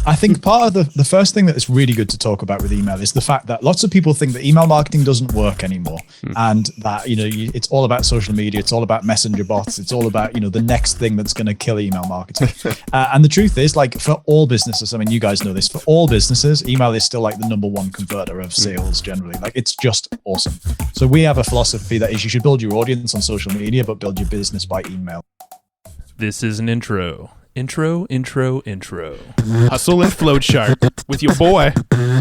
I think part of the first thing that is really good to talk about with email is the fact that lots of people think that email marketing doesn't work anymore, and that it's all about social media, it's all about messenger bots, it's all about the next thing that's going to kill email marketing. And the truth is, like, for all businesses, I mean, you guys know this, for all businesses, email is still like the number one converter of sales generally. Like, it's just awesome. So we have a philosophy that is you should build your audience on social media, but build your business by email. This is an intro. Intro. Hustle and Flowchart with your boy,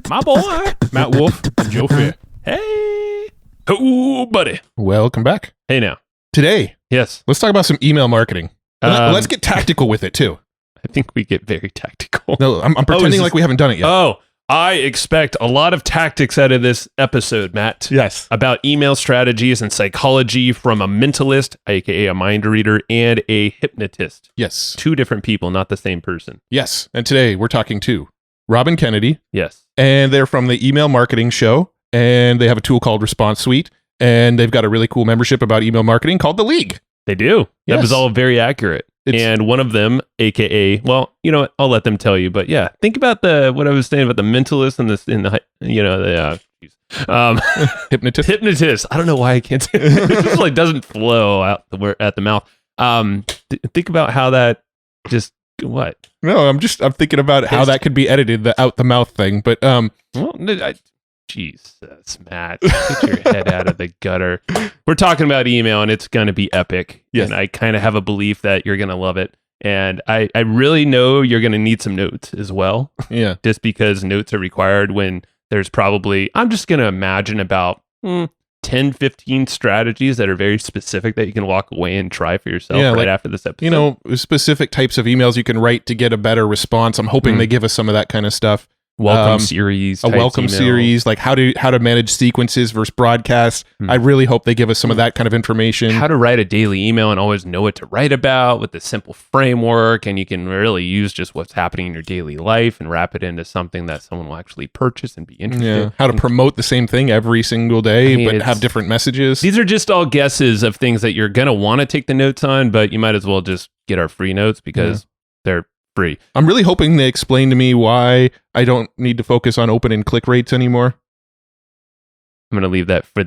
my boy, Matt Wolf and Joe Fair. Hey. Oh, buddy. Welcome back. Hey now. Today, yes, let's talk about some email marketing. Let's get tactical with it too. I think we get very tactical. No, I'm pretending like we haven't done it yet. Oh, I expect a lot of tactics out of this episode, Matt. Yes. About email strategies and psychology from a mentalist, aka a mind reader, and a hypnotist. Yes. Two different people, not the same person. Yes. And today we're talking to Robin Kennedy. Yes. And they're from the Email Marketing Show, and they have a tool called Response Suite, and they've got a really cool membership about email marketing called The League. They do. Yes. That was all very accurate. And one of them, aka, well, you know what? I'll let them tell you. But yeah, think about what I was saying about the mentalist and Hypnotist. Hypnotist. I don't know why I can't say it. It just like doesn't flow out at the mouth. Think about how that just what? No, I'm thinking about how that could be edited, the out the mouth thing. But Jesus, Matt, get your head out of the gutter. We're talking about email, and it's going to be epic. Yes. And I kind of have a belief that you're going to love it. And I really know you're going to need some notes as well. Yeah. Just because notes are required when there's probably, I'm just going to imagine about 10, 15 strategies that are very specific that you can walk away and try for yourself after this episode. Specific types of emails you can write to get a better response. I'm hoping they give us some of that kind of stuff. Welcome series, a welcome series, like how to manage sequences versus broadcasts. I really hope they give us some of that kind of information. How to write a daily email and always know what to write about with a simple framework, and you can really use just what's happening in your daily life and wrap it into something that someone will actually purchase and be interested. Yeah. How to promote the same thing every single day, but have different messages. These are just all guesses of things that you're gonna want to take the notes on, but you might as well just get our free notes because they're free. I'm really hoping they explain to me why I don't need to focus on open and click rates anymore. I'm going to leave that for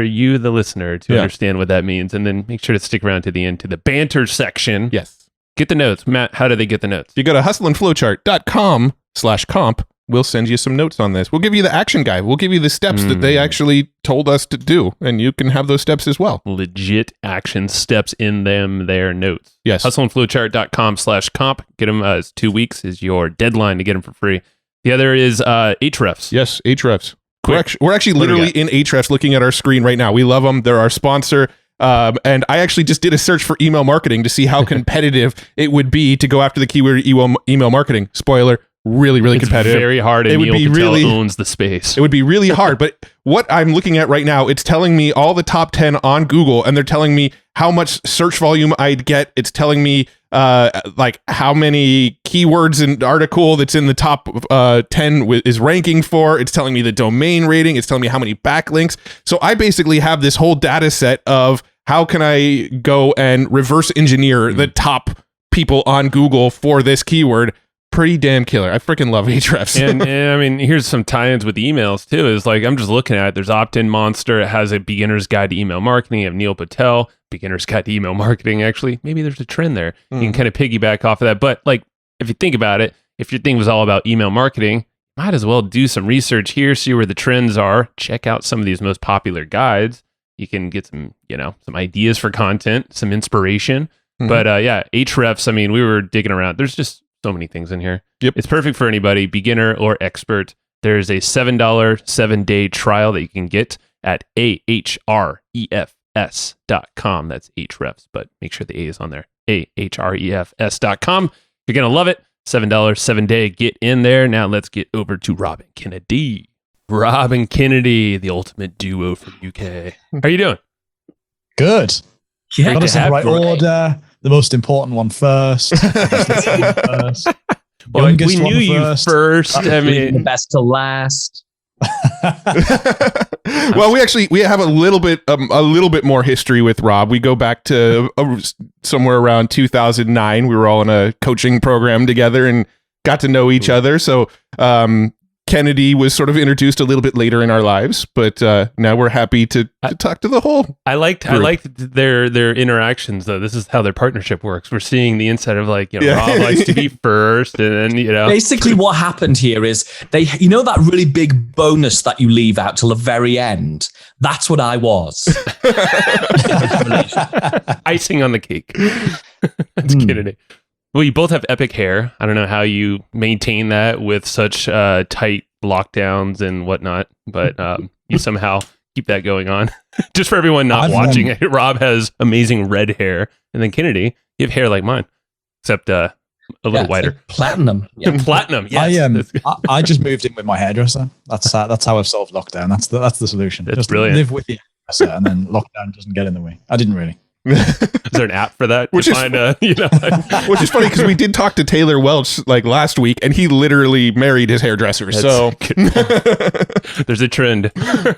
you, the listener, to understand what that means, and then make sure to stick around to the end to the banter section. Yes. Get the notes. Matt, how do they get the notes? You go to hustleandflowchart.com/comp. We'll send you some notes on this. We'll give you the action guide. We'll give you the steps that they actually told us to do, and you can have those steps as well. Legit action steps in their notes. Yes. Hustleandflowchart.com/comp. Get them 2 weeks is your deadline to get them for free. The other is Ahrefs. Yes, Ahrefs. We're actually literally in Ahrefs looking at our screen right now. We love them. They're our sponsor. And I actually just did a search for email marketing to see how competitive it would be to go after the keyword email marketing. Spoiler. Really competitive. It's very hard, and it would Neil be Patel really owns the space. It would be really hard, but what I'm looking at right now, it's telling me all the top 10 on Google, and they're telling me how much search volume I'd get. It's telling me like how many keywords an article that's in the top 10 is ranking for. It's telling me the domain rating. It's telling me how many backlinks. So I basically have this whole data set of how can I go and reverse engineer the top people on Google for this keyword. Pretty damn killer. I freaking love Ahrefs. and I mean, here's some tie-ins with emails too. Is like, I'm just looking at it. There's Opt-in Monster. It has a beginner's guide to email marketing. You have Neil Patel, beginner's guide to email marketing. Actually, maybe there's a trend there. You can kind of piggyback off of that. But like, if you think about it, if your thing was all about email marketing, might as well do some research here, see where the trends are, check out some of these most popular guides. You can get some, some ideas for content, some inspiration. But Ahrefs, I mean, we were digging around. There's just so many things in here. Yep. It's perfect for anybody, beginner or expert. There's a $7 7-day trial that you can get at ahrefs.com. That's Ahrefs, but make sure the A is on there. ahrefs.com. You're going to love it. $7 7-day. Get in there. Now let's get over to Robin Kennedy. Robin Kennedy, the ultimate duo from UK. How are you doing? Good. Yeah, got us in the right order. The most important one first. Well, we knew you first. I mean, the best to last. Well, we have a little bit more history with Rob. We go back to somewhere around 2009. We were all in a coaching program together and got to know each other. So Kennedy was sort of introduced a little bit later in our lives, but now we're happy to talk to the whole. I liked their interactions though. This is how their partnership works. We're seeing the inside of Rob likes to be first, and then Basically, what happened here is that really big bonus that you leave out till the very end. That's what I was. Icing on the cake. That's Kennedy. Well, you both have epic hair. I don't know how you maintain that with such tight lockdowns and whatnot, but you somehow keep that going on. Just for everyone not watching, Rob has amazing red hair, and then Kennedy, you have hair like mine, except a little whiter. Like platinum. Yeah. Platinum. Yes. I just moved in with my hairdresser. That's how I've solved lockdown. That's the solution. That's just brilliant. Live with your hairdresser, and then lockdown doesn't get in the way. I didn't really. Is there an app for that? Which is funny because we did talk to Taylor Welch like last week, and he literally married his hairdresser. So there's a trend.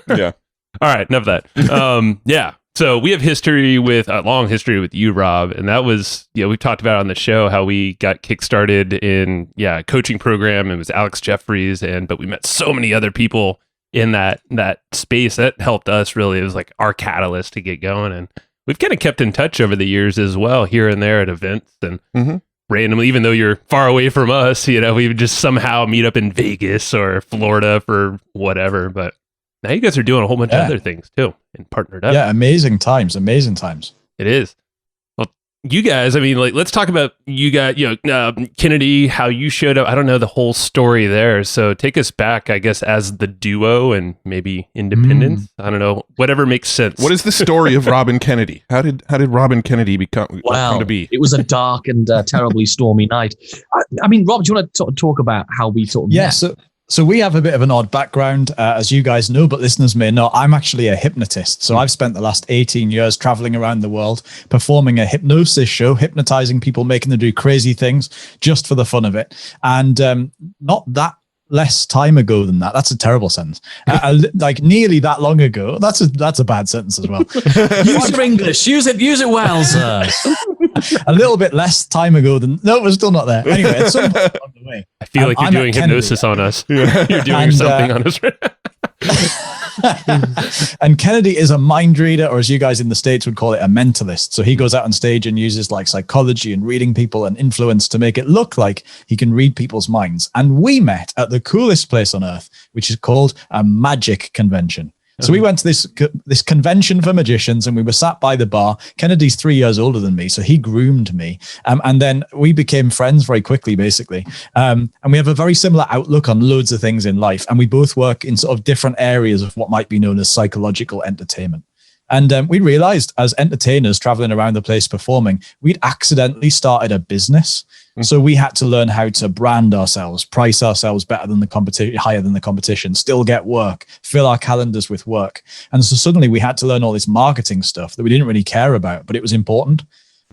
Yeah. All right, enough of that. Yeah. So we have a long history with you, Rob, and that was, we've talked about on the show how we got kickstarted in a coaching program. It was Alex Jeffries, but we met so many other people in that space that helped us really. It was like our catalyst to get going, and we've kind of kept in touch over the years as well, here and there at events and randomly, even though you're far away from us, we would just somehow meet up in Vegas or Florida for whatever. But now you guys are doing a whole bunch of other things too and partnered up. Yeah, amazing times. It is. Well, you guys, let's talk about you guys, Kennedy, how you showed up. I don't know the whole story there. So take us back, I guess, as the duo and maybe independence. I don't know, whatever makes sense. What is the story of Rob and Kennedy? How did Rob and Kennedy come to be? It was a dark and terribly stormy night. Rob, do you want to talk about how we sort of met? So we have a bit of an odd background, as you guys know, but listeners may not. I'm actually a hypnotist. So I've spent the last 18 years traveling around the world, performing a hypnosis show, hypnotizing people, making them do crazy things just for the fun of it. And not that less time ago than that. That's a terrible sentence. Like nearly that long ago. That's a bad sentence as well. Use your English. Use it well, sir. A little bit less time ago than... No, we're still not there. Anyway, at some point along the way. I feel like you're doing hypnosis on us. You're doing something on us right now. And Kennedy is a mind reader, or as you guys in the States would call it, a mentalist. So he goes out on stage and uses like psychology and reading people and influence to make it look like he can read people's minds. And we met at the coolest place on earth, which is called a magic convention. So we went to this convention for magicians, and we were sat by the bar. Kennedy's 3 years older than me, so he groomed me. And then we became friends very quickly, basically. And we have a very similar outlook on loads of things in life. And we both work in sort of different areas of what might be known as psychological entertainment. And we realized as entertainers traveling around the place performing, we'd accidentally started a business. So we had to learn how to brand ourselves, price ourselves better than the competition, higher than the competition, still get work, fill our calendars with work. And so suddenly we had to learn all this marketing stuff that we didn't really care about, but it was important.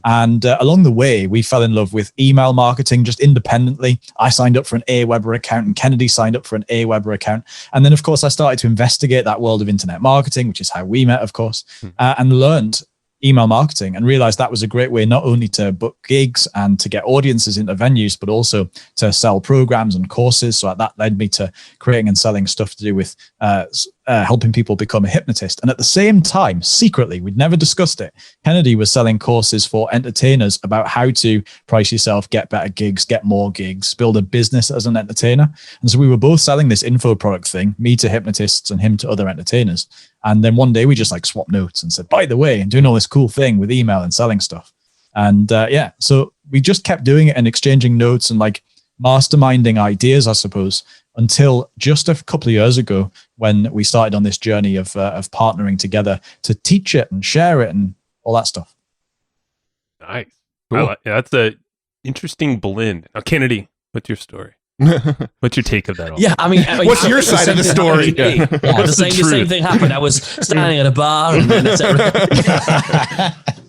And along the way, we fell in love with email marketing just independently. I signed up for an Aweber account, and Kennedy signed up for an Aweber account. And then, of course, I started to investigate that world of internet marketing, which is how we met, of course, and learned email marketing and realized that was a great way not only to book gigs and to get audiences into venues, but also to sell programs and courses. So that led me to creating and selling stuff to do with helping people become a hypnotist. And at the same time, secretly, we'd never discussed it, Kennedy was selling courses for entertainers about how to price yourself, get better gigs, get more gigs, build a business as an entertainer. And so we were both selling this info product thing, me to hypnotists and him to other entertainers. And then one day we just like swapped notes and said, by the way, I'm doing all this cool thing with email and selling stuff. And so we just kept doing it and exchanging notes and like masterminding ideas, I suppose, until just a couple of years ago when we started on this journey of partnering together to teach it and share it and all that stuff. Nice. Cool. That's a interesting blend. Now, Kennedy, what's your story? What's your take of that all? Yeah, I mean what's your side of the story? The same thing happened. I was standing at a bar and then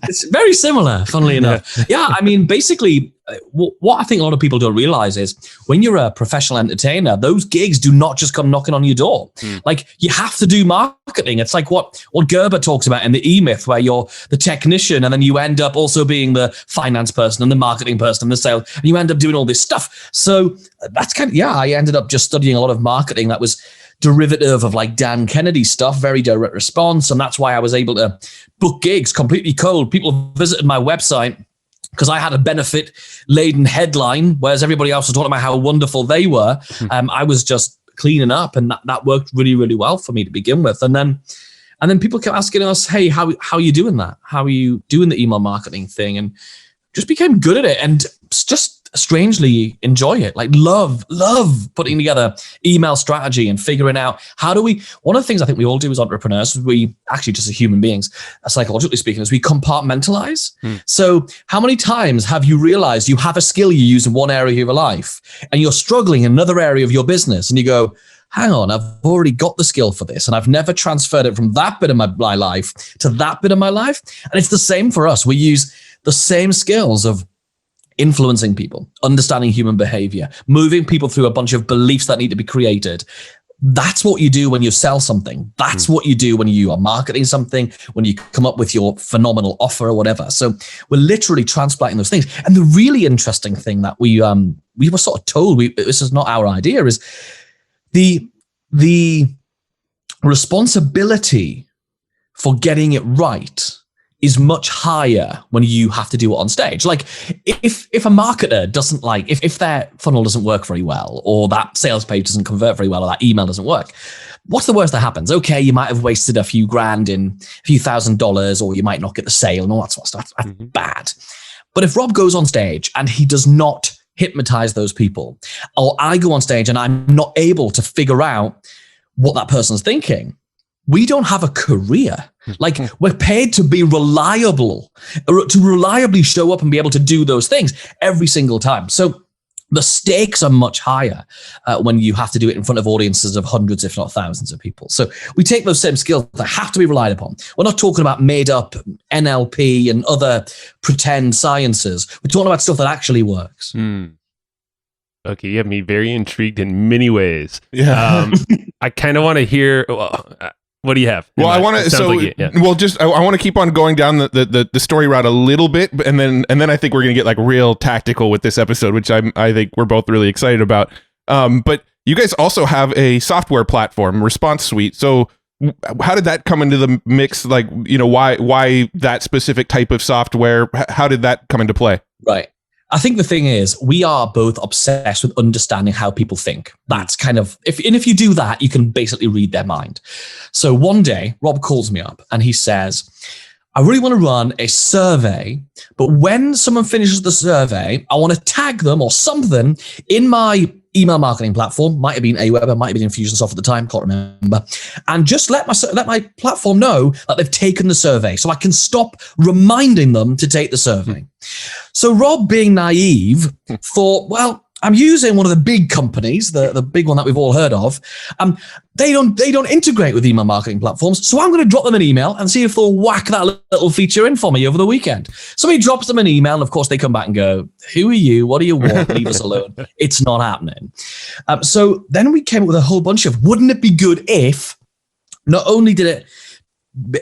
It's very similar, funnily enough. Yeah, I mean, basically, what I think a lot of people don't realize is when you're a professional entertainer, those gigs do not just come knocking on your door. Like, you have to do marketing. It's like what Gerber talks about in the E-Myth, where you're the technician and then you end up also being the finance person and the marketing person and the sales, and you end up doing all this stuff. So that's I ended up just studying a lot of marketing that was derivative of like Dan Kennedy stuff, very direct response. And that's why I was able to book gigs completely cold. People visited my website because I had a benefit-laden headline, whereas everybody else was talking about how wonderful they were. I was just cleaning up, and that worked really, really well for me to begin with. And then people kept asking us, hey, how are you doing that? How are you doing the email marketing thing? And just became good at it, and just strangely enjoy it. Like love putting together email strategy and figuring out one of the things I think we all do as entrepreneurs, we actually just as human beings, psychologically speaking, is we compartmentalize. So how many times have you realized you have a skill you use in one area of your life and you're struggling in another area of your business, and you go, hang on, I've already got the skill for this and I've never transferred it from that bit of my life to that bit of my life. And it's the same for us. We use the same skills of influencing people, understanding human behavior, moving people through a bunch of beliefs that need to be created. That's what you do when you sell something. That's what you do when you are marketing something, when you come up with your phenomenal offer or whatever. So we're literally transplanting those things. And the really interesting thing that we were sort of told, this is not our idea, is the responsibility for getting it right is much higher when you have to do it on stage. Like if a marketer doesn't if their funnel doesn't work very well, or that sales page doesn't convert very well, or that email doesn't work, what's the worst that happens? Okay, you might have wasted a few grand in a few $1,000s, or you might not get the sale and all that sort of stuff. That's bad. But if Rob goes on stage and he does not hypnotize those people, or I go on stage and I'm not able to figure out what that person's thinking, we don't have a career. Like, we're paid to be reliable, to reliably show up and be able to do those things every single time. So the stakes are much higher when you have to do it in front of audiences of hundreds, if not thousands of people. So we take those same skills that have to be relied upon. We're not talking about made up NLP and other pretend sciences. We're talking about stuff that actually works. Okay, you have me very intrigued in many ways. Yeah. I kind of want to hear... what do you have? Well, I want to. I want to keep on going down the story route a little bit, and then I think we're gonna get like real tactical with this episode, which I think we're both really excited about. But you guys also have a software platform, Response Suite. So how did that come into the mix? Like, why that specific type of software? How did that come into play? Right. I think the thing is, we are both obsessed with understanding how people think. That's kind of, if you do that, you can basically read their mind. So one day, Rob calls me up and he says, I really want to run a survey, but when someone finishes the survey, I want to tag them or something in my email marketing platform. Might have been Aweber, might have been Infusionsoft at the time, can't remember. And just let my platform know that they've taken the survey, so I can stop reminding them to take the survey. So Rob, being naive, thought, well, I'm using one of the big companies, the big one that we've all heard of. They don't integrate with email marketing platforms, so I'm going to drop them an email and see if they'll whack that little feature in for me over the weekend. So he drops them an email, and of course they come back and go, "Who are you? What do you want? Leave us alone. It's not happening." So then we came up with a whole bunch of, wouldn't it be good if not only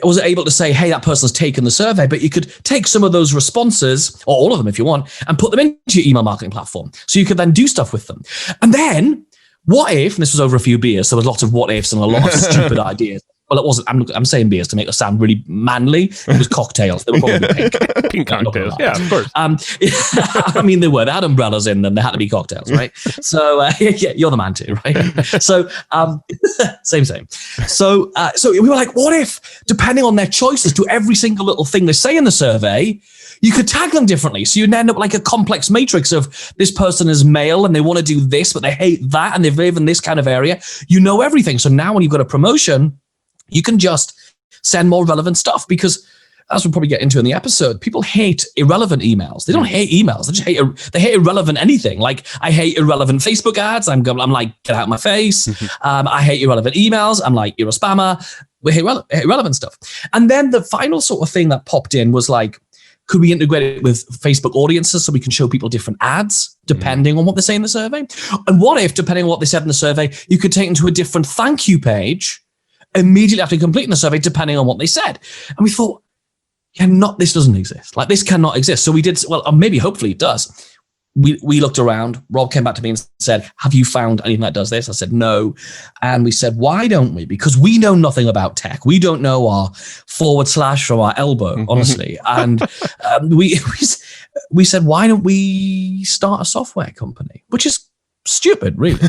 was it able to say, hey, that person's taken the survey, but you could take some of those responses, or all of them if you want, and put them into your email marketing platform. So you could then do stuff with them. And then what if, and this was over a few beers, so there was lots of what ifs and a lot of stupid ideas. Well, it wasn't, I'm saying beers to make it sound really manly. It was cocktails. They were probably pink. Pink cocktails, yeah, of course. I mean, they had umbrellas in them. They had to be cocktails, right? So, yeah, you're the man too, right? So, same. So we were like, what if, depending on their choices to every single little thing they say in the survey, you could tag them differently. So you'd end up like a complex matrix of, this person is male and they want to do this, but they hate that, and they live in this kind of area. You know everything. So now when you've got a promotion, you can just send more relevant stuff, because, as we'll probably get into in the episode, people hate irrelevant emails. They don't hate emails. They hate irrelevant anything. Like, I hate irrelevant Facebook ads. I'm like, get out of my face. I hate irrelevant emails. I'm like, you're a spammer. We hate irrelevant stuff. And then the final sort of thing that popped in was like, Could we integrate it with Facebook audiences so we can show people different ads depending on what they say in the survey? And what if, depending on what they said in the survey, you could take them to a different thank you page immediately after completing the survey, depending on what they said? And we thought, this doesn't exist. Like, this cannot exist. So we did, well, or maybe hopefully it does. We looked around. Rob came back to me and said, have you found anything that does this? I said, no. And we said, why don't we? Because we know nothing about tech. We don't know our / from our elbow, honestly. And we said, why don't we start a software company? Which is stupid, really.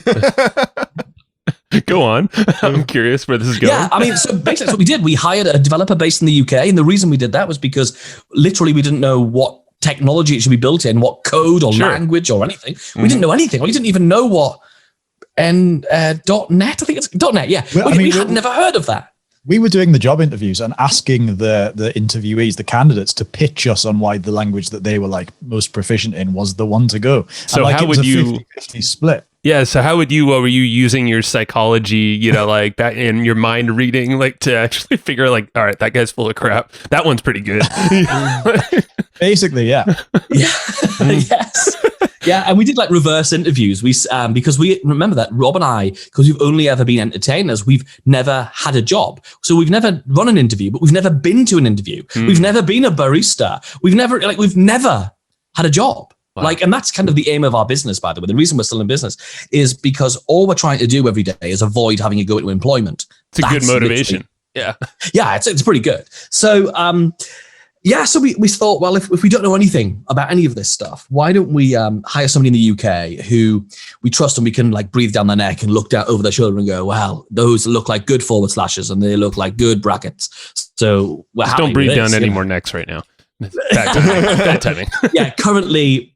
Go on. I'm curious where this is going. Yeah, I mean, so basically that's what we did. We hired a developer based in the UK. And the reason we did that was because literally we didn't know what technology it should be built in, what code or language or anything. We didn't know anything. We didn't even know what .NET, I think it's .NET, yeah. Well, we had never heard of that. We were doing the job interviews and asking the interviewees, the candidates, to pitch us on why the language that they were like most proficient in was the one to go. So like, how would you 50-50 split? Yeah. So how would you, what were you using your psychology, like that in your mind reading, like to actually figure like, all right, that guy's full of crap. That one's pretty good. Basically, yeah. Yeah. Yes. Yeah. And we did like reverse interviews. Because we remember that Rob and I, because we've only ever been entertainers, we've never had a job. So we've never run an interview, but we've never been to an interview. We've never been a barista. We've never had a job. Wow. And that's kind of the aim of our business, by the way. The reason we're still in business is because all we're trying to do every day is avoid having to go into employment. It's a good motivation. Yeah. Yeah, it's pretty good. So, so we thought, well, if we don't know anything about any of this stuff, why don't we hire somebody in the UK who we trust and we can like breathe down their neck and look down over their shoulder and go, well, those look like good / and they look like good brackets. So just don't breathe down any more necks right now. Bad timing. Yeah, currently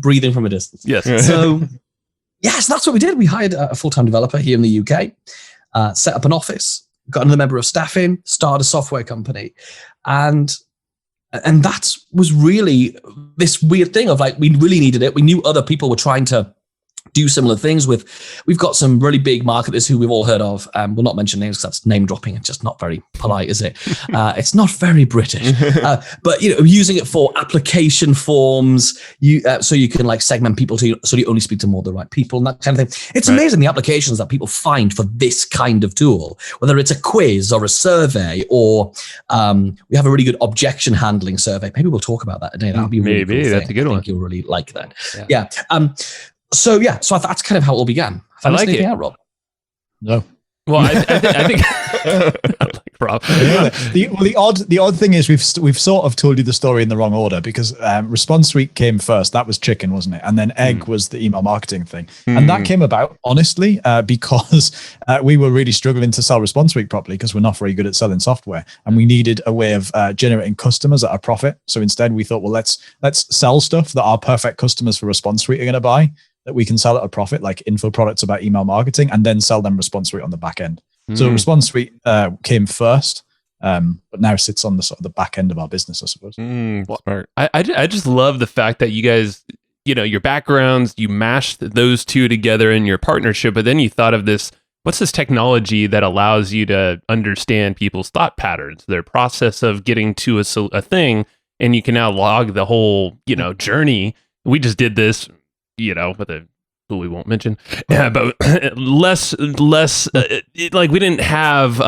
breathing from a distance. Yes. So that's what we did. We hired a full-time developer here in the UK, set up an office, got another member of staff in, started a software company, and that was really this weird thing of like, we really needed it. We knew other people were trying to do similar things we've got some really big marketers who we've all heard of. We'll not mention names because that's name dropping. It's just not very polite, is it? It's not very British. But using it for application forms, so you can like segment people so you only speak to more the right people and that kind of thing. It's amazing the applications that people find for this kind of tool, whether it's a quiz or a survey, or we have a really good objection handling survey. Maybe we'll talk about that today. That'll be really cool. That's a good one. I think you'll really like that. Yeah. So that's kind of how it all began. I like it. Out, Rob? No. Well, I think I like Rob. The odd thing is we've sort of told you the story in the wrong order, because Response Suite came first. That was chicken, wasn't it? And then egg was the email marketing thing, and that came about honestly because we were really struggling to sell Response Suite properly because we're not very good at selling software, and we needed a way of generating customers at a profit. So instead, we thought, well, let's sell stuff that our perfect customers for Response Suite are going to buy, that we can sell at a profit, like info products about email marketing, and then sell them Response Suite on the back end. So Response Suite came first, but now sits on the sort of the back end of our business, I suppose. Smart. I just love the fact that you guys, your backgrounds, you mashed those two together in your partnership, but then you thought of this, what's this technology that allows you to understand people's thought patterns, their process of getting to a thing, and you can now log the whole, journey. We just did this, with a who we won't mention, but less like we didn't have,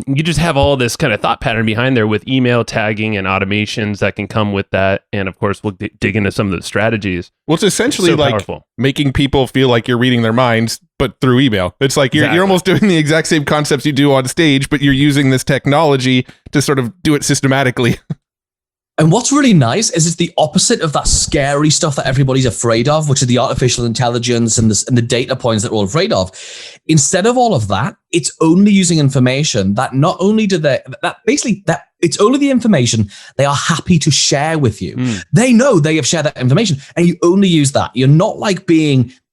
you just have all this kind of thought pattern behind there with email tagging and automations that can come with that. And of course, we'll dig into some of the strategies. Well, it's essentially like powerful. Making people feel like you're reading their minds, but through email. It's like you're almost doing the exact same concepts you do on stage, but you're using this technology to sort of do it systematically. And what's really nice is it's the opposite of that scary stuff that everybody's afraid of, which is the artificial intelligence and the data points that we're all afraid of. Instead of all of that, it's only using information that not only it's only the information they are happy to share with you. They know they have shared that information, and you only use that. You're not like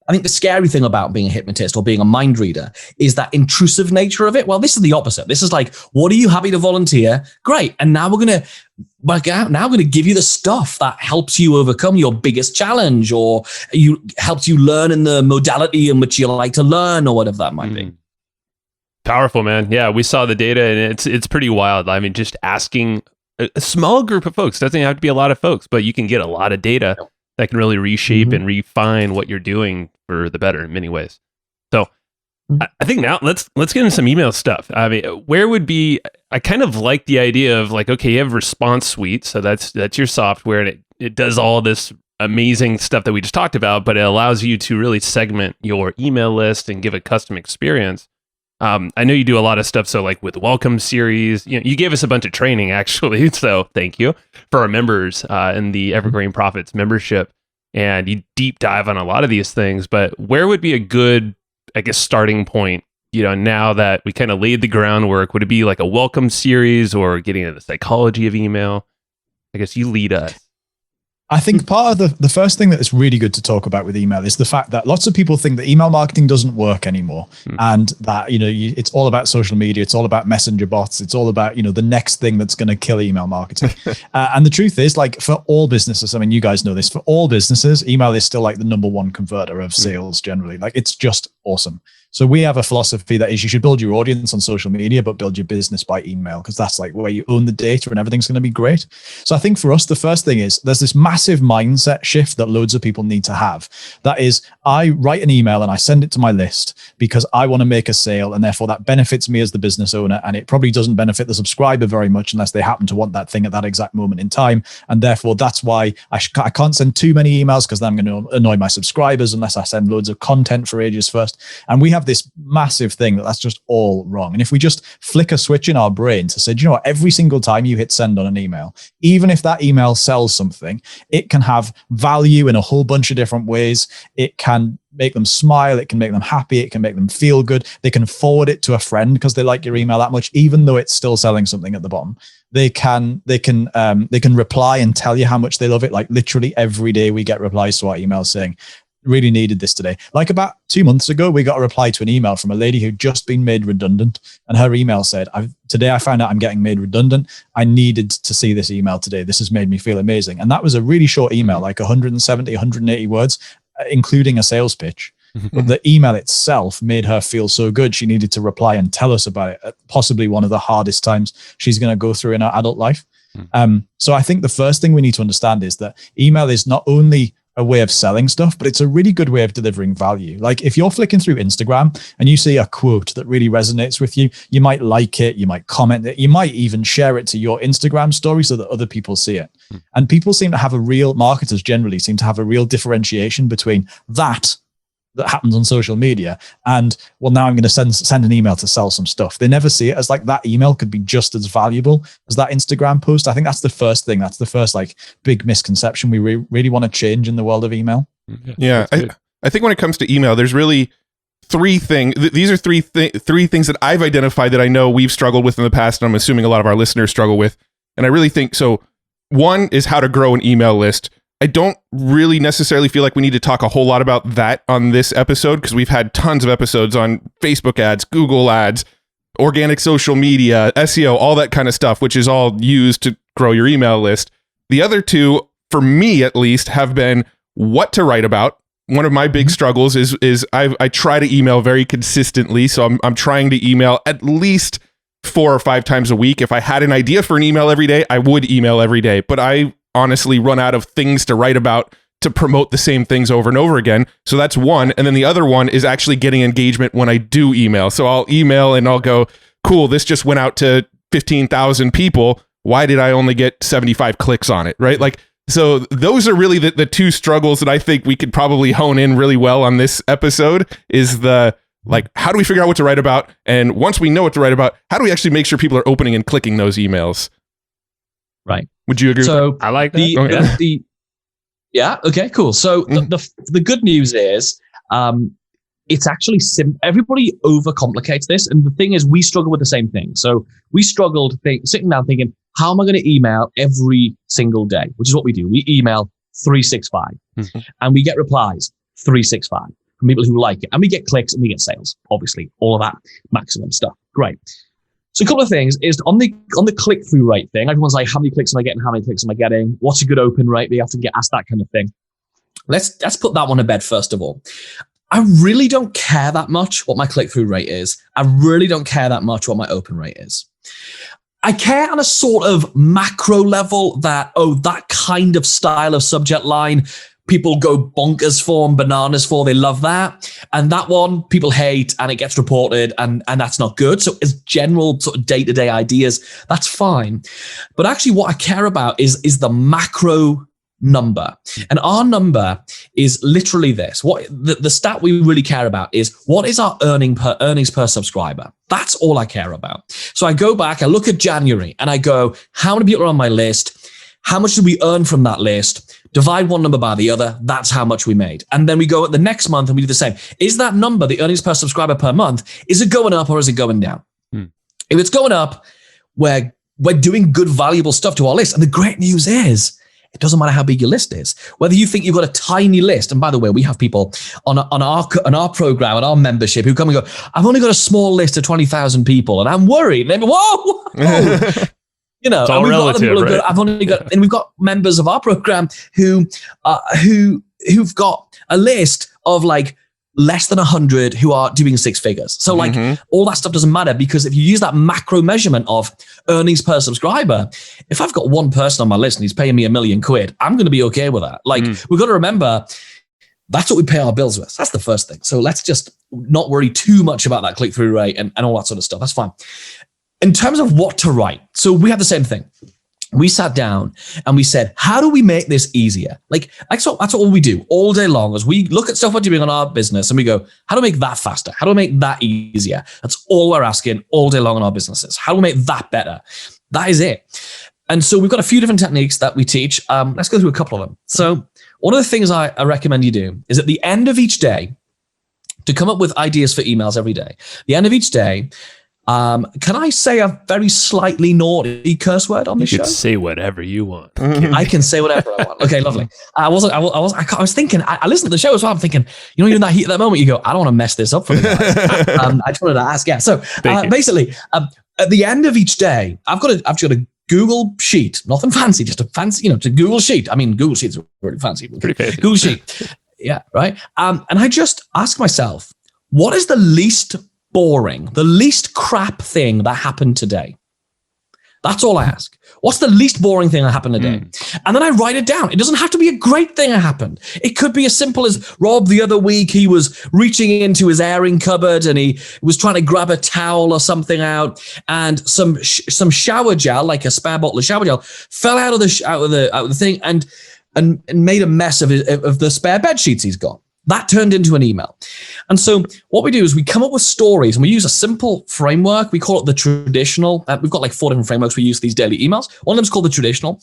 I think the scary thing about being a hypnotist or being a mind reader is that intrusive nature of it. Well, this is the opposite. This is like, what are you happy to volunteer? Great. And now we're going to give you the stuff that helps you overcome your biggest challenge, or helps you learn in the modality in which you like to learn, or whatever that might be. Powerful, man. Yeah, we saw the data and it's pretty wild. I mean, just asking a small group of folks. Doesn't have to be a lot of folks, but you can get a lot of data that can really reshape and refine what you're doing for the better in many ways. So I think now let's get into some email stuff. I mean, where would be, I kind of like the idea of like, okay, you have Response Suite. So that's your software, and it does all this amazing stuff that we just talked about, but it allows you to really segment your email list and give a custom experience. I know you do a lot of stuff. So like with welcome series, you gave us a bunch of training actually. So thank you for our members in the Evergreen Profits membership, and you deep dive on a lot of these things. But where would be a good, I guess, starting point? Now that we kind of laid the groundwork, would it be like a welcome series or getting into the psychology of email? I guess you lead us. I think part of the first thing that is really good to talk about with email is the fact that lots of people think that email marketing doesn't work anymore, and that it's all about social media, it's all about messenger bots, it's all about the next thing that's going to kill email marketing. And the truth is, like, for all businesses, I mean, you guys know this, for all businesses, email is still like the number one converter of sales generally. Like, it's just awesome. So we have a philosophy that is you should build your audience on social media, but build your business by email, because that's like where you own the data and everything's going to be great. So I think for us, the first thing is there's this massive mindset shift that loads of people need to have. That is, I write an email and I send it to my list because I want to make a sale, and therefore that benefits me as the business owner, and it probably doesn't benefit the subscriber very much unless they happen to want that thing at that exact moment in time. And therefore that's why I can't send too many emails, because then I'm going to annoy my subscribers unless I send loads of content for ages first. And we have this massive thing that's just all wrong. And if we just flick a switch in our brain to say, do you know what, every single time you hit send on an email, even if that email sells something, it can have value in a whole bunch of different ways. It can make them smile, it can make them happy, it can make them feel good. They can forward it to a friend because they like your email that much, even though it's still selling something at the bottom. They can reply and tell you how much they love it. Like, literally every day we get replies to our emails saying, really needed this today. Like about 2 months ago, we got a reply to an email from a lady who'd just been made redundant, and her email said, today I found out I'm getting made redundant. I needed to see this email today. This has made me feel amazing. And that was a really short email, like 170, 180 words, including a sales pitch. But the email itself made her feel so good. She needed to reply and tell us about it at possibly one of the hardest times she's going to go through in her adult life. So I think the first thing we need to understand is that email is not only a way of selling stuff, but it's a really good way of delivering value. Like, if you're flicking through Instagram and you see a quote that really resonates with you, you might like it, you might comment it, you might even share it to your Instagram story so that other people see it. And people seem to have marketers generally seem to have a real differentiation between that happens on social media and, well, now I'm going to send an email to sell some stuff. They never see it as like that email could be just as valuable as that Instagram post. I think that's the first thing. That's the first like big misconception we really want to change in the world of email. Yeah. I think when it comes to email, there's really three things. These are three things that I've identified that I know we've struggled with in the past, and I'm assuming a lot of our listeners struggle with. And I really think so. One is how to grow an email list. I don't really necessarily feel like we need to talk a whole lot about that on this episode, because we've had tons of episodes on Facebook ads, Google ads, organic social media, SEO, all that kind of stuff, which is all used to grow your email list. The other two, for me at least, have been what to write about. One of my big struggles is I try to email very consistently. So I'm trying to email at least 4 or 5 times a week. If I had an idea for an email every day, I would email every day. But I honestly run out of things to write about to promote the same things over and over again. So that's one. And then the other one is actually getting engagement when I do email. So I'll email and I'll go, cool, this just went out to 15,000 people. Why did I only get 75 clicks on it? Right? Like, so those are really the two struggles that I think we could probably hone in really well on this episode, is the, like, how do we figure out what to write about? And once we know what to write about, how do we actually make sure people are opening and clicking those emails? Right. Would you agree? So I like that. Yeah. Okay, cool. So the good news is, it's actually everybody overcomplicates this. And the thing is, we struggle with the same thing. So we struggled sitting down thinking, how am I going to email every single day? Which is what we do. We email 365 and we get replies 365 from people who like it. And we get clicks and we get sales, obviously, all of that maximum stuff. Great. So a couple of things is on the click-through rate thing. Everyone's like, how many clicks am I getting? How many clicks am I getting? What's a good open rate? We often get asked that kind of thing. Let's put that one to bed first of all. I really don't care that much what my click-through rate is. I really don't care that much what my open rate is. I care on a sort of macro level that, that kind of style of subject line, people go bonkers for and bananas for. They love that. And that one people hate and it gets reported and that's not good. So as general sort of day-to-day ideas, that's fine. But actually what I care about is the macro number. And our number is literally this. What the stat we really care about is what is our earnings per subscriber. That's all I care about. So I go back, I look at January and I go, how many people are on my list? How much did we earn from that list? Divide one number by the other. That's how much we made. And then we go at the next month and we do the same. Is that number, the earnings per subscriber per month, is it going up or is it going down? If it's going up, we're doing good, valuable stuff to our list. And the great news is, it doesn't matter how big your list is. Whether you think you've got a tiny list, and by the way, we have people on our program, on our membership, who come and go, I've only got a small list of 20,000 people, and I'm worried. And they go, whoa. You know, it's all relative, right? I've only got, and we've got members of our program who've got a list of like less than 100 who are doing six figures. So like all that stuff doesn't matter, because if you use that macro measurement of earnings per subscriber, if I've got one person on my list and he's paying me $1 million, I'm going to be okay with that. Like we've got to remember that's what we pay our bills with. That's the first thing. So let's just not worry too much about that click-through rate and all that sort of stuff. That's fine. In terms of what to write, so we had the same thing. We sat down and we said, how do we make this easier? Like that's all we do all day long, as we look at stuff we're doing on our business and we go, how do we make that faster? How do we make that easier? That's all we're asking all day long on our businesses. How do we make that better? That is it. And so we've got a few different techniques that we teach. Let's go through a couple of them. So one of the things I recommend you do is at the end of each day, to come up with ideas for emails every day. The end of each day, can I say a very slightly naughty curse word on this show? You can say whatever you want. I can say whatever I want. Okay, lovely. I was thinking, I listened to the show as well. I'm thinking, you're in that heat at that moment, you go, I don't want to mess this up for the guys. I just wanted to ask. Yeah. So basically, at the end of each day, I've got a Google Sheet, nothing fancy, just a fancy, to Google Sheet. I mean, Google Sheets are really fancy. Pretty fancy. Google Sheet. Yeah. Right. And I just ask myself, what is the least boring, the least crap thing that happened today? That's all I ask. What's the least boring thing that happened today? And then I write it down. It doesn't have to be a great thing that happened. It could be as simple as Rob the other week, he was reaching into his airing cupboard and he was trying to grab a towel or something out, and some shower gel, like a spare bottle of shower gel, fell out of the thing and made a mess of the spare bed sheets he's got. That turned into an email. And so what we do is we come up with stories and we use a simple framework. We call it the traditional. We've got like 4 different frameworks we use for these daily emails. One of them is called the traditional.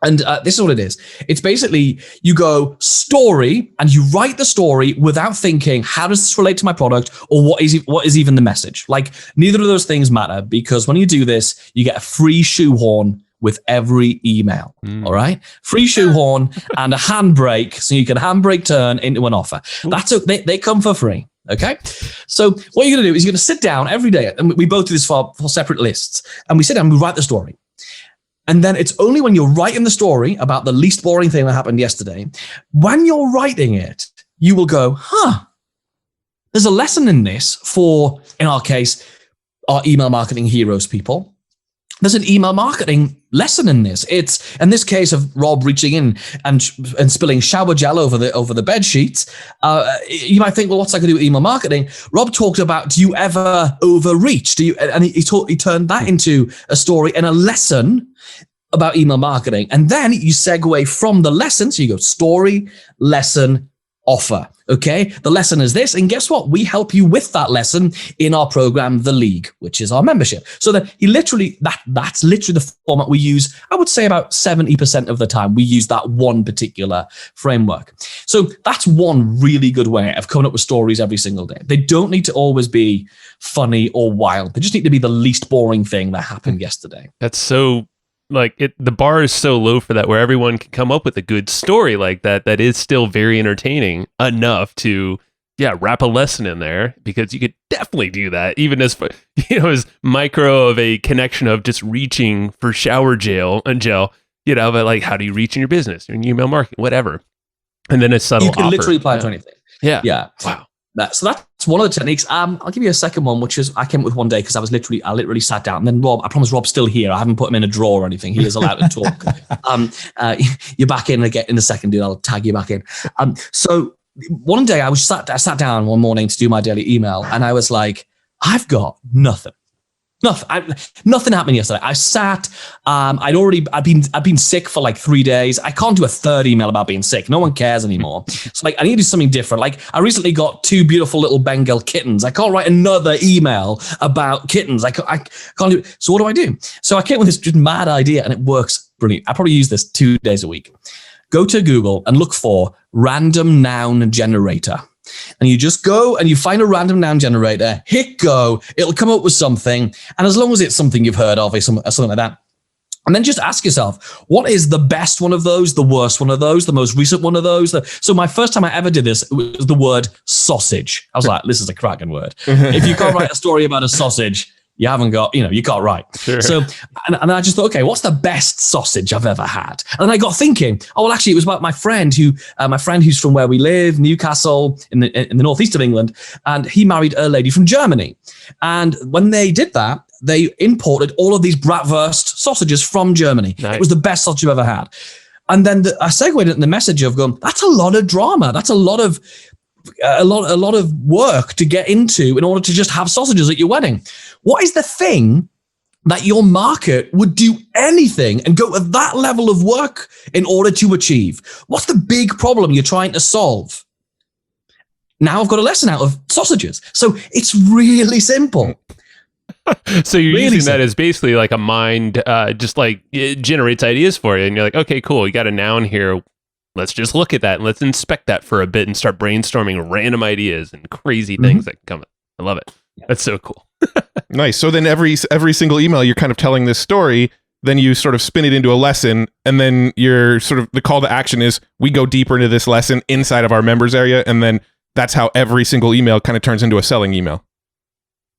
And this is what it is. It's basically you go story and you write the story without thinking, how does this relate to my product, or what is even the message? Like neither of those things matter, because when you do this, you get a free shoehorn with every email. All right. Free shoehorn and a handbrake. So you can handbrake turn into an offer. That's they come for free. Okay. So what you're going to do is you're going to sit down every day, and we both do this for separate lists, and we sit down and we write the story. And then it's only when you're writing the story about the least boring thing that happened yesterday, when you're writing it, you will go, there's a lesson in this for, in our case, our email marketing heroes people. There's an email marketing lesson in this. It's in this case of Rob reaching in and spilling shower gel over the bed sheets. You might think, well, what's that going to do with email marketing? Rob talked about, do you ever overreach? And he turned that into a story and a lesson about email marketing. And then you segue from the lesson. So you go story, lesson, offer. Okay. The lesson is this. And guess what? We help you with that lesson in our program, The League, which is our membership. So that that's literally the format we use. I would say about 70% of the time we use that one particular framework. So that's one really good way of coming up with stories every single day. They don't need to always be funny or wild. They just need to be the least boring thing that happened yesterday. That's so the bar is so low for that, where everyone can come up with a good story like that is still very entertaining enough to wrap a lesson in there, because you could definitely do that even as micro of a connection of just reaching for shower gel, but like, how do you reach in your business, in email marketing, whatever, and then a subtle you can offer. Literally apply to anything. Yeah. Wow. So that's one of the techniques. I'll give you a second one, which is I came up with one day because I literally sat down, and then Rob, I promise Rob's still here. I haven't put him in a drawer or anything. He is allowed to talk. You're back in again in a second, dude. I'll tag you back in. So one day I sat down one morning to do my daily email, and I was like, I've got nothing. Nothing happened yesterday. I sat. I'd been sick for like 3 days. I can't do a third email about being sick. No one cares anymore. So like, I need to do something different. Like, I recently got 2 beautiful little Bengal kittens. I can't write another email about kittens. I can't do it. So what do I do? So I came with this just mad idea, and it works brilliant. I probably use this 2 days a week. Go to Google and look for random noun generator. And you just go and you find a random noun generator, hit go, it'll come up with something. And as long as it's something you've heard of, or something like that. And then just ask yourself, what is the best one of those, the worst one of those, the most recent one of those? So my first time I ever did this, it was the word sausage. I was like, this is a cracking word. If you can't write a story about a sausage, you haven't got, you can't write. Sure. So, and I just thought, okay, what's the best sausage I've ever had? And I got thinking, oh, well, actually, it was about my friend who's from where we live, Newcastle, in the northeast of England, and he married a lady from Germany. And when they did that, they imported all of these bratwurst sausages from Germany. Nice. It was the best sausage I've ever had. And then I segued it in the message of going, that's a lot of drama. That's a lot of work to get into in order to just have sausages at your wedding. What is the thing that your market would do anything and go to that level of work in order to achieve? What's the big problem you're trying to solve? Now I've got a lesson out of sausages. So it's really simple. So you're really using that as basically like a mind, just like it generates ideas for you. And you're like, okay, cool. You got a noun here. Let's just look at that and let's inspect that for a bit and start brainstorming random ideas and crazy things that can come up. I love it. That's so cool. Nice. So then every single email, you're kind of telling this story, then you sort of spin it into a lesson, and then you're sort of, the call to action is we go deeper into this lesson inside of our members area, and then that's how every single email kind of turns into a selling email.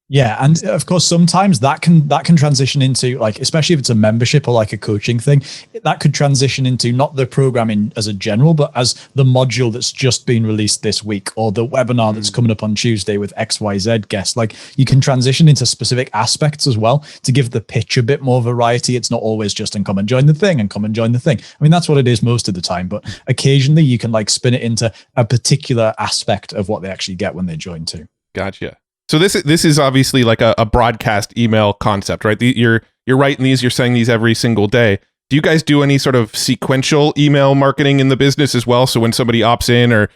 Yeah, and of course, sometimes that can transition into, like, especially if it's a membership or like a coaching thing, that could transition into not the programming as a general, but as the module that's just been released this week, or the webinar that's coming up on Tuesday with XYZ guests. Like, you can transition into specific aspects as well to give the pitch a bit more variety. It's not always just come and join the thing and come and join the thing. I mean, that's what it is most of the time, but occasionally you can like spin it into a particular aspect of what they actually get when they join too. Gotcha. So this is obviously like a broadcast email concept, right? You're writing these, you're saying these every single day. Do you guys do any sort of sequential email marketing in the business as well? So when somebody opts in, or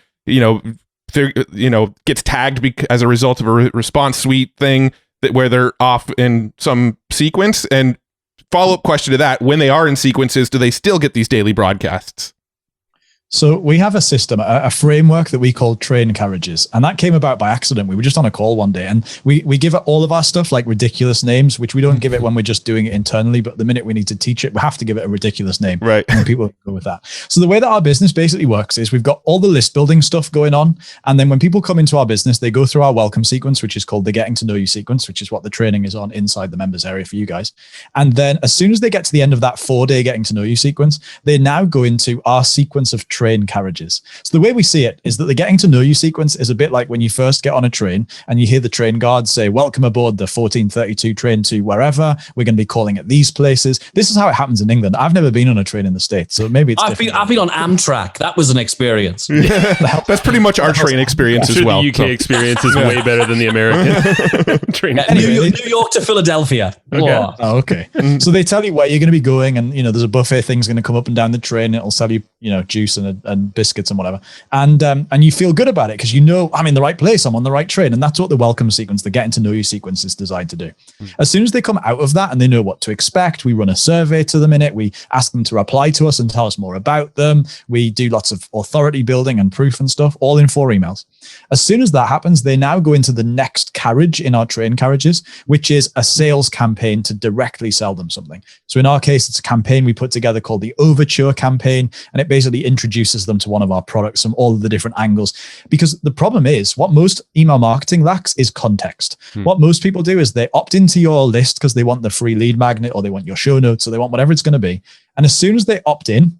gets tagged as a result of a response suite thing, where they're off in some sequence? And follow-up question to that: when they are in sequences, do they still get these daily broadcasts? So we have a system, a framework that we call train carriages. And that came about by accident. We were just on a call one day, and we give it all of our stuff like ridiculous names, which we don't give it when we're just doing it internally. But the minute we need to teach it, we have to give it a ridiculous name. Right. And people go with that. So the way that our business basically works is we've got all the list building stuff going on. And then when people come into our business, they go through our welcome sequence, which is called the getting to know you sequence, which is what the training is on inside the members area for you guys. And then as soon as they get to the end of that 4-day getting to know you sequence, they now go into our sequence of train carriages. So the way we see it is that the getting to know you sequence is a bit like when you first get on a train and you hear the train guards say, welcome aboard the 1432 train to wherever. We're going to be calling at these places. This is how it happens in England. I've never been on a train in the States, so maybe it's I've been on Amtrak. That was an experience. That's pretty much our train experience as well. The UK experience is way better than the American train. New York to Philadelphia. Okay. Oh, okay. So they tell you where you're going to be going, and there's a buffet thing's going to come up and down the train. It'll sell you juice and biscuits and whatever, and you feel good about it because I'm in the right place, I'm on the right train. And that's what the welcome sequence, the getting to know you sequence, is designed to do. As soon as they come out of that and they know what to expect, we run a survey to them in it. We ask them to reply to us and tell us more about them. We do lots of authority building and proof and stuff, all in 4 emails. As soon as that happens, they now go into the next carriage in our train carriages, which is a sales campaign to directly sell them something. So in our case, it's a campaign we put together called the Overture campaign, and it basically introduces them to one of our products from all of the different angles. Because the problem is, what most email marketing lacks is context. What most people do is they opt into your list because they want the free lead magnet, or they want your show notes, or they want whatever it's going to be. And as soon as they opt in,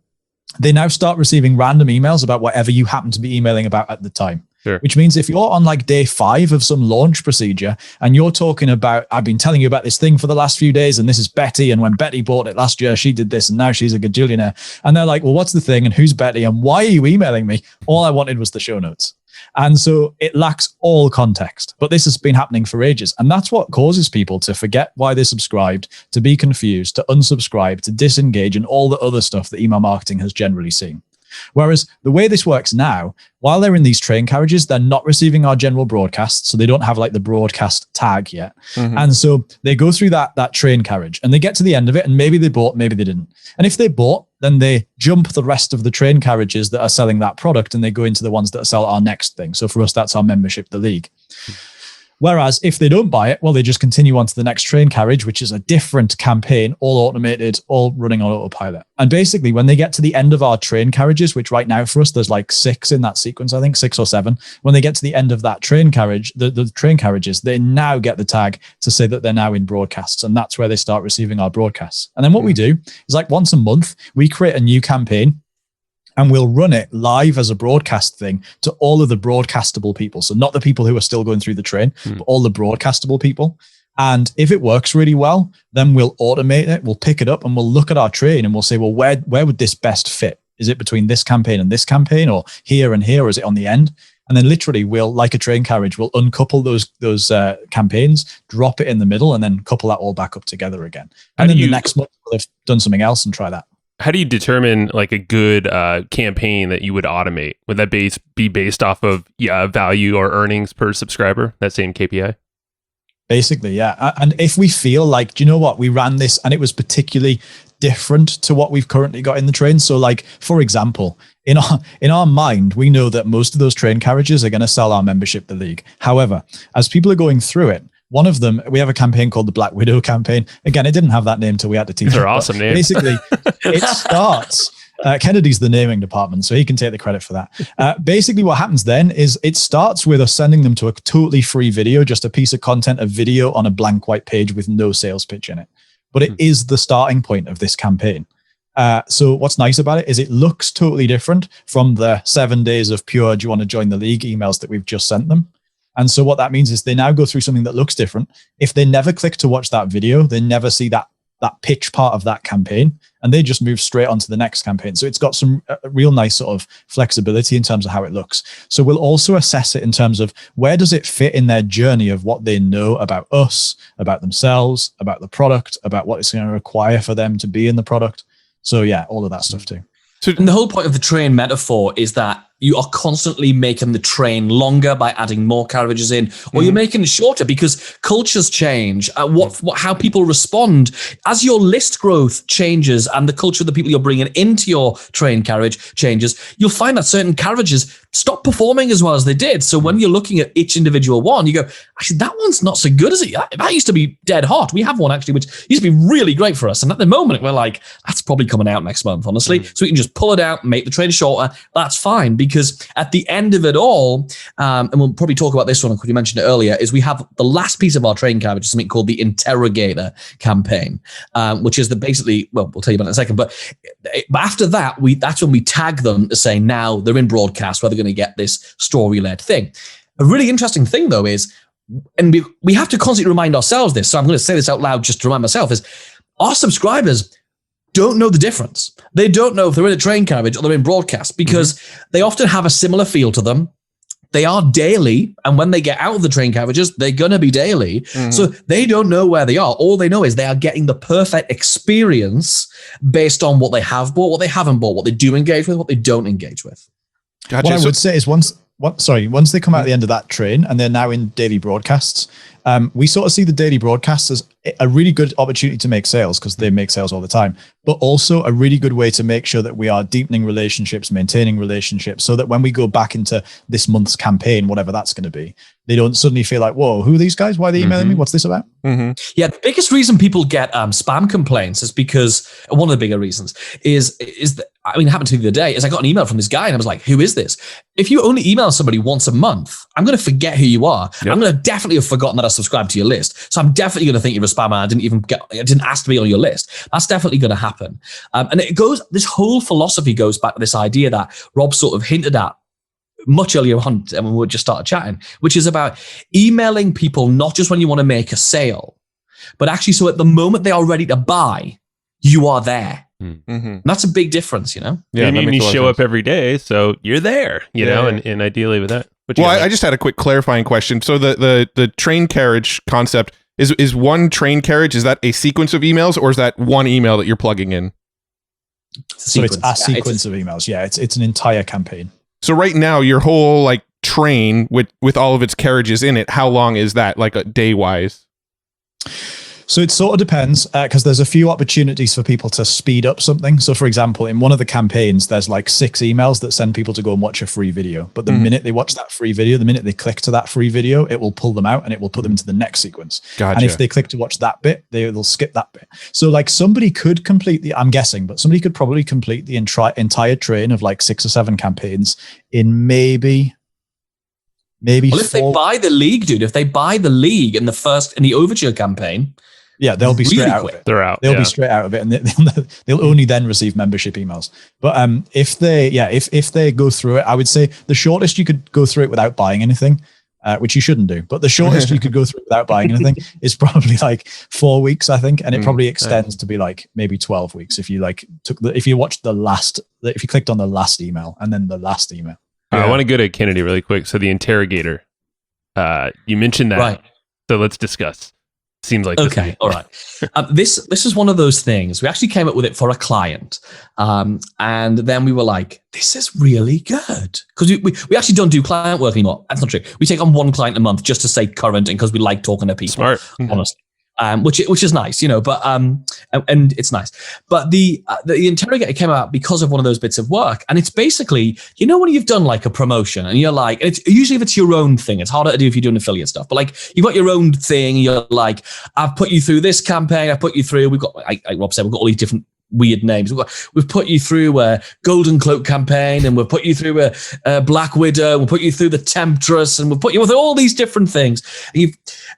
they now start receiving random emails about whatever you happen to be emailing about at the time. Sure. Which means if you're on like day 5 of some launch procedure and you're talking about, I've been telling you about this thing for the last few days, and this is Betty, and when Betty bought it last year, she did this, and now she's a gajillionaire. And they're like, well, what's the thing, and who's Betty, and why are you emailing me? All I wanted was the show notes. And so it lacks all context, but this has been happening for ages. And that's what causes people to forget why they subscribed, to be confused, to unsubscribe, to disengage, and all the other stuff that email marketing has generally seen. Whereas the way this works now, while they're in these train carriages, they're not receiving our general broadcast. So they don't have like the broadcast tag yet. And so they go through that train carriage and they get to the end of it, and maybe they bought, maybe they didn't. And if they bought, then they jump the rest of the train carriages that are selling that product, and they go into the ones that sell our next thing. So for us, that's our membership, the league. Whereas if they don't buy it, well, they just continue on to the next train carriage, which is a different campaign, all automated, all running on autopilot. And basically, when they get to the end of our train carriages, which right now for us, there's like 6 in that sequence, I think 6 or 7. When they get to the end of that train carriage, the train carriages, they now get the tag to say that they're now in broadcasts. And that's where they start receiving our broadcasts. And then what we do is like once a month, we create a new campaign, and we'll run it live as a broadcast thing to all of the broadcastable people. So not the people who are still going through the train, but all the broadcastable people. And if it works really well, then we'll automate it. We'll pick it up and we'll look at our train and we'll say, well, where would this best fit? Is it between this campaign and this campaign, or here and here, or is it on the end? And then literally we'll, like a train carriage, we'll uncouple those campaigns, drop it in the middle, and then couple that all back up together again. And then the next month we'll have done something else and try that. How do you determine like a good campaign that you would automate? Would that be based off of value or earnings per subscriber, that same KPI? Basically, yeah. And if we feel like, do you know what, we ran this and it was particularly different to what we've currently got in the train. So like, for example, in our mind, we know that most of those train carriages are going to sell our membership, the league. However, as people are going through it, one of them, we have a campaign called the Black Widow campaign. Again, it didn't have that name till we had to teach it. They're awesome names. Basically, it starts... Kennedy's the naming department, so he can take the credit for that. Basically, what happens then is it starts with us sending them to a totally free video, just a piece of content, a video on a blank white page with no sales pitch in it. But it is the starting point of this campaign. So what's nice about it is it looks totally different from the 7 days of pure, do you want to join the league emails that we've just sent them. And so what that means is they now go through something that looks different. If they never click to watch that video, they never see that pitch part of that campaign, and they just move straight on to the next campaign. So it's got some real nice sort of flexibility in terms of how it looks. So we'll also assess it in terms of where does it fit in their journey of what they know about us, about themselves, about the product, about what it's going to require for them to be in the product. So yeah, all of that stuff too. So, and the whole point of the train metaphor is that you are constantly making the train longer by adding more carriages in, or you're making it shorter because cultures change. How people respond as your list growth changes and the culture of the people you're bringing into your train carriage changes. You'll find that certain carriages stop performing as well as they did. So when you're looking at each individual one, you go, actually, that one's not so good as it. That used to be dead hot. We have one actually, which used to be really great for us. And at the moment, we're like, that's probably coming out next month, honestly. So we can just pull it out, make the train shorter. That's fine. Because at the end of it all, and we'll probably talk about this one because you mentioned it earlier, is we have the last piece of our train carriage, something called the interrogator campaign, which is basically, well, we'll tell you about it in a second. But after that, that's when we tag them to say now they're in broadcast where they're going to get this story-led thing. A really interesting thing, though, is, and we have to constantly remind ourselves this, so I'm going to say this out loud just to remind myself, is our subscribers don't know the difference. They don't know if they're in a train carriage or they're in broadcast because they often have a similar feel to them. They are daily, and when they get out of the train carriages, they're going to be daily. So they don't know where they are. All they know is they are getting the perfect experience based on what they have bought, what they haven't bought, what they do engage with, what they don't engage with. Gotcha. What I would say is once they come out at the end of that train and they're now in daily broadcasts, we sort of see the daily broadcasts as a really good opportunity to make sales because they make sales all the time, but also a really good way to make sure that we are deepening relationships, maintaining relationships, so that when we go back into this month's campaign, whatever that's going to be, they don't suddenly feel like, whoa, who are these guys? Why are they emailing me? What's this about? Yeah, the biggest reason people get spam complaints is because one of the bigger reasons is that, I mean, it happened to me the other day, is I got an email from this guy and I was like, who is this? If you only email somebody once a month, I'm going to forget who you are. Yep. I'm going to definitely have forgotten that I subscribed to your list. So I'm definitely going to think you're a spammer. I didn't ask to be on your list. That's definitely going to happen. And this whole philosophy goes back to this idea that Rob sort of hinted at much earlier on when we just started chatting, which is about emailing people not just when you want to make a sale, but actually so at the moment they are ready to buy, you are there. Mm-hmm. That's a big difference, you know? Yeah, and you show up every day, so you're there, you know, and ideally with that. Well, I just had a quick clarifying question. So the train carriage concept is one train carriage, is that a sequence of emails or is that one email that you're plugging in? So it's a sequence of emails. Yeah, it's an entire campaign. So right now, your whole like train with all of its carriages in it, how long is that, like day wise? So it sort of depends, because there's a few opportunities for people to speed up something. So for example, in one of the campaigns, there's like 6 emails that send people to go and watch a free video. But the minute they watch that free video, the minute they click to that free video, it will pull them out and it will put them into the next sequence. Gotcha. And if they click to watch that bit, they'll skip that bit. So like somebody could complete I'm guessing, but somebody could probably complete the entire train of like 6 or 7 campaigns in maybe well, if they buy the league, dude, if they buy the league in the overture campaign, yeah, they'll be straight out of it. They're out. They'll be straight out of it, and they'll only then receive membership emails. But if they go through it, I would say the shortest you could go through it without buying anything, which you shouldn't do. But the shortest you could go through it without buying anything is probably like 4 weeks, I think, and it probably extends to be like maybe 12 weeks if you like if you clicked on the last email and then the last email. I want to go to Kennedy really quick. So the interrogator, you mentioned that, right? So let's discuss. Seems like okay. All right. This is one of those things. We actually came up with it for a client, and then we were like, "This is really good," because we actually don't do client work anymore. That's not true. We take on one client a month just to stay current and because we like talking to people. Smart, honestly. Which is nice, you know, but and it's nice. But the interrogator came out because of one of those bits of work, and it's basically, you know, when you've done like a promotion and you're like, it's usually if it's your own thing, it's harder to do if you're doing affiliate stuff. But like you've got your own thing, and you're like, I've put you through this campaign, I've put you through. We've got, like Rob said, we've got all these different weird names. We've put you through a Golden Cloak campaign, and we've put you through a Black Widow, we'll put you through the Temptress, and we'll put you with all these different things.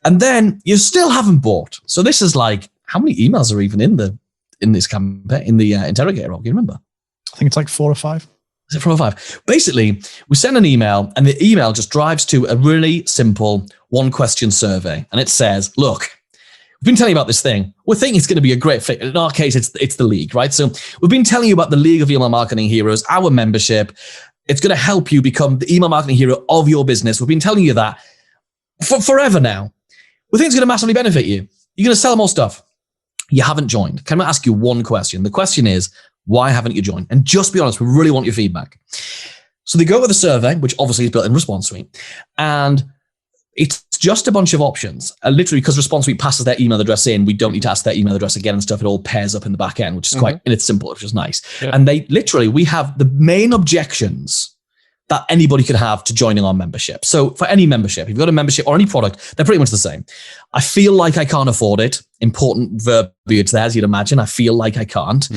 And then you still haven't bought. So this is like, how many emails are even in this campaign, in the interrogator, Rob? Do you remember? I think it's like 4 or 5. Is it 4 or 5? Basically, we send an email, and the email just drives to a really simple 1-question survey. And it says, look, we've been telling you about this thing. We're thinking it's going to be a great fit. In our case, it's the league, right? So we've been telling you about the League of Email Marketing Heroes, our membership. It's going to help you become the email marketing hero of your business. We've been telling you that for forever now. We think it's going to massively benefit you. You're going to sell more stuff. You haven't joined. Can I ask you one question? The question is, why haven't you joined? And just be honest, we really want your feedback. So they go with the survey, which obviously is built in Response Suite, and it's just a bunch of options. Literally, because Response Suite passes their email address in, we don't need to ask their email address again and stuff. It all pairs up in the back end, which is quite, and it's simple, which is nice. Yeah. And we have the main objections that anybody could have to joining our membership. So for any membership, if you've got a membership or any product, they're pretty much the same. I feel like I can't afford it. Important verbiage there, as you'd imagine. I feel like I can't.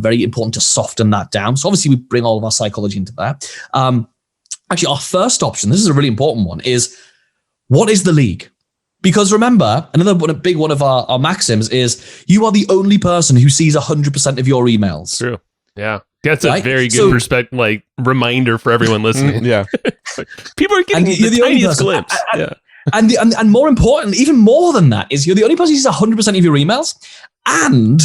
Very important to soften that down. So obviously we bring all of our psychology into that. Actually, our first option, this is a really important one, is what is the league? Because remember, another big one of our maxims is you are the only person who sees 100% of your emails. True. Yeah. That's a very good perspective, like reminder for everyone listening. Yeah. People are getting the tiniest glimpse. And more important, even more than that, is you're the only person who sees 100% of your emails, and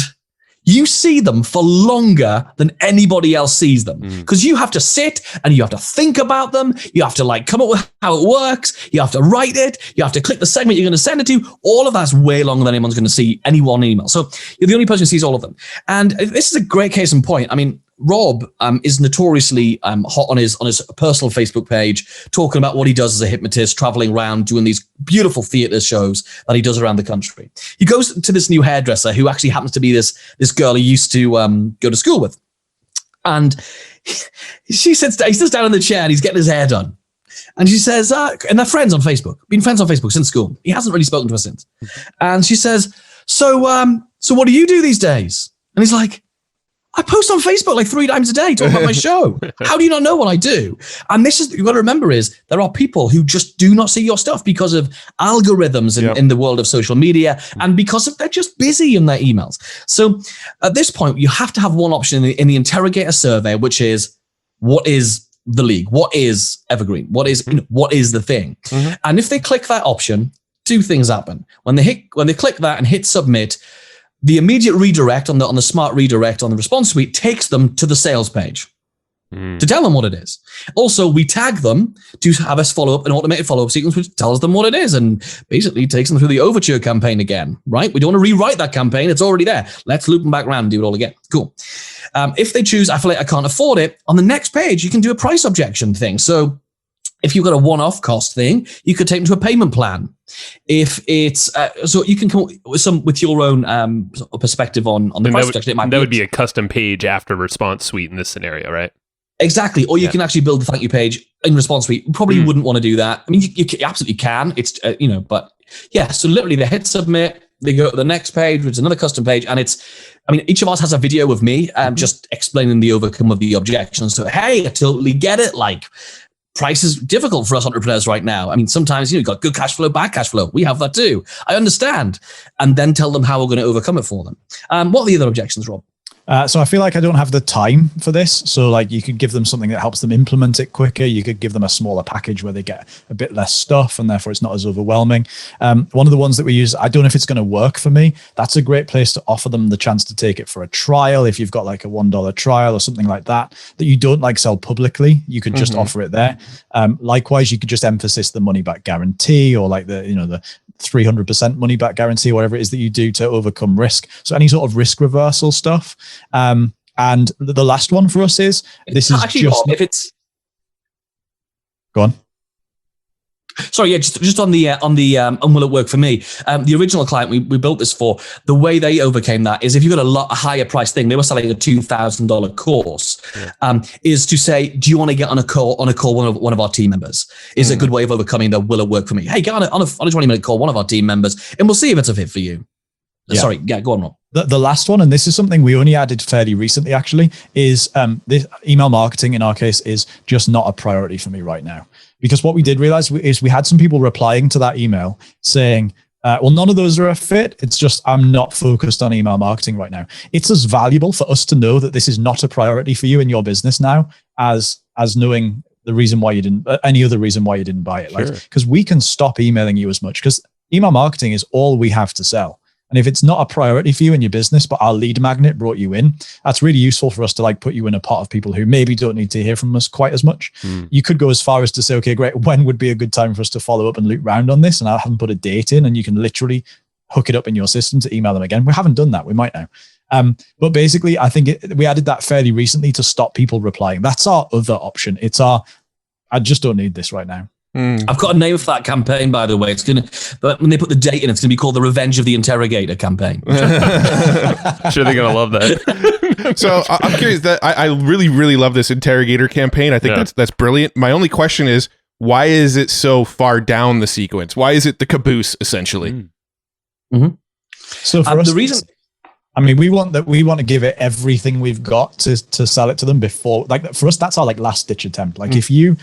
you see them for longer than anybody else sees them, because you have to sit and you have to think about them. You have to like come up with how it works. You have to write it. You have to click the segment you're going to send it to. All of that's way longer than anyone's going to see any one email. So you're the only person who sees all of them. And this is a great case in point. I mean, Rob is notoriously hot on his personal Facebook page, talking about what he does as a hypnotist, traveling around doing these beautiful theater shows that he does around the country. He goes to this new hairdresser who actually happens to be this girl he used to go to school with, and he sits down in the chair and he's getting his hair done, and she says, and they're friends on Facebook, been friends on Facebook since school. He hasn't really spoken to her since, and she says, so what do you do these days? And he's like, I post on Facebook like 3 times a day talking about my show. How do you not know what I do? And this is, you've got to remember, is there are people who just do not see your stuff because of algorithms in the world of social media, and because they're just busy in their emails. So at this point, you have to have one option in the interrogator survey, which is, what is the league? What is Evergreen? What is the thing? Mm-hmm. And if they click that option, two things happen. When they click that and hit submit, the immediate redirect on the smart redirect on the response suite takes them to the sales page to tell them what it is. Also, we tag them to have us follow up an automated follow-up sequence, which tells them what it is and basically takes them through the overture campaign again, right? We don't want to rewrite that campaign. It's already there. Let's loop them back around and do it all again. Cool. If they choose, I feel like I can't afford it, on the next page, you can do a price objection thing. So if you've got a one-off cost thing, you could take them to a payment plan. If it's so, you can come with your own perspective on the price objection. That would be a custom page after response suite in this scenario, right? Exactly. Or you can actually build the thank you page in response suite. You probably wouldn't want to do that. I mean, you absolutely can. It's but yeah. So literally, they hit submit. They go to the next page, which is another custom page, and each of us has a video of me just explaining the overcome of the objections. So hey, I totally get it. Like, price is difficult for us entrepreneurs right now. I mean, sometimes you've got good cash flow, bad cash flow. We have that too. I understand. And then tell them how we're going to overcome it for them. What are the other objections, Rob? So I feel like I don't have the time for this. So like you could give them something that helps them implement it quicker. You could give them a smaller package where they get a bit less stuff and therefore it's not as overwhelming. One of the ones that we use, I don't know if it's going to work for me. That's a great place to offer them the chance to take it for a trial. If you've got like a $1 trial or something like that you don't like sell publicly, you could just offer it there. Likewise, you could just emphasize the money back guarantee or like the 300% money back guarantee, whatever it is that you do to overcome risk. So any sort of risk reversal stuff. And the last one for us is this is actually just if it's go on. Sorry, yeah, just on the and will it work for me? The original client we built this for, the way they overcame that is if you've got a higher price thing, they were selling a $2,000 course, is to say, do you want to get on a call one of our team members? Is a good way of overcoming the will it work for me? Hey, get on a 20-minute call one of our team members, and we'll see if it's a fit for you. Yeah. Sorry, yeah, go on, Rob. The last one, and this is something we only added fairly recently, actually, is this email marketing in our case is just not a priority for me right now. Because what we did realize is we had some people replying to that email saying, well, none of those are a fit. It's just, I'm not focused on email marketing right now. It's as valuable for us to know that this is not a priority for you in your business now as knowing the reason why you didn't, any other reason why you didn't buy it. Sure. Like, because we can stop emailing you as much because email marketing is all we have to sell. And if it's not a priority for you in your business, but our lead magnet brought you in, that's really useful for us to like put you in a pot of people who maybe don't need to hear from us quite as much. You could go as far as to say, okay, great. When would be a good time for us to follow up and loop round on this? And I haven't put a date in and you can literally hook it up in your system to email them again. We haven't done that. We might now. But basically, I think we added that fairly recently to stop people replying. That's our other option. I just don't need this right now. I've got a name for that campaign, by the way. But when they put the date in, it's going to be called the Revenge of the Interrogator campaign. I'm sure they're going to love that. So I'm curious that I really, really love this interrogator campaign. I think that's brilliant. My only question is, why is it so far down the sequence? Why is it the caboose essentially? So for us, the reason, I mean, we want to give it everything we've got to sell it to them before. Like for us, that's our like last ditch attempt. Like if you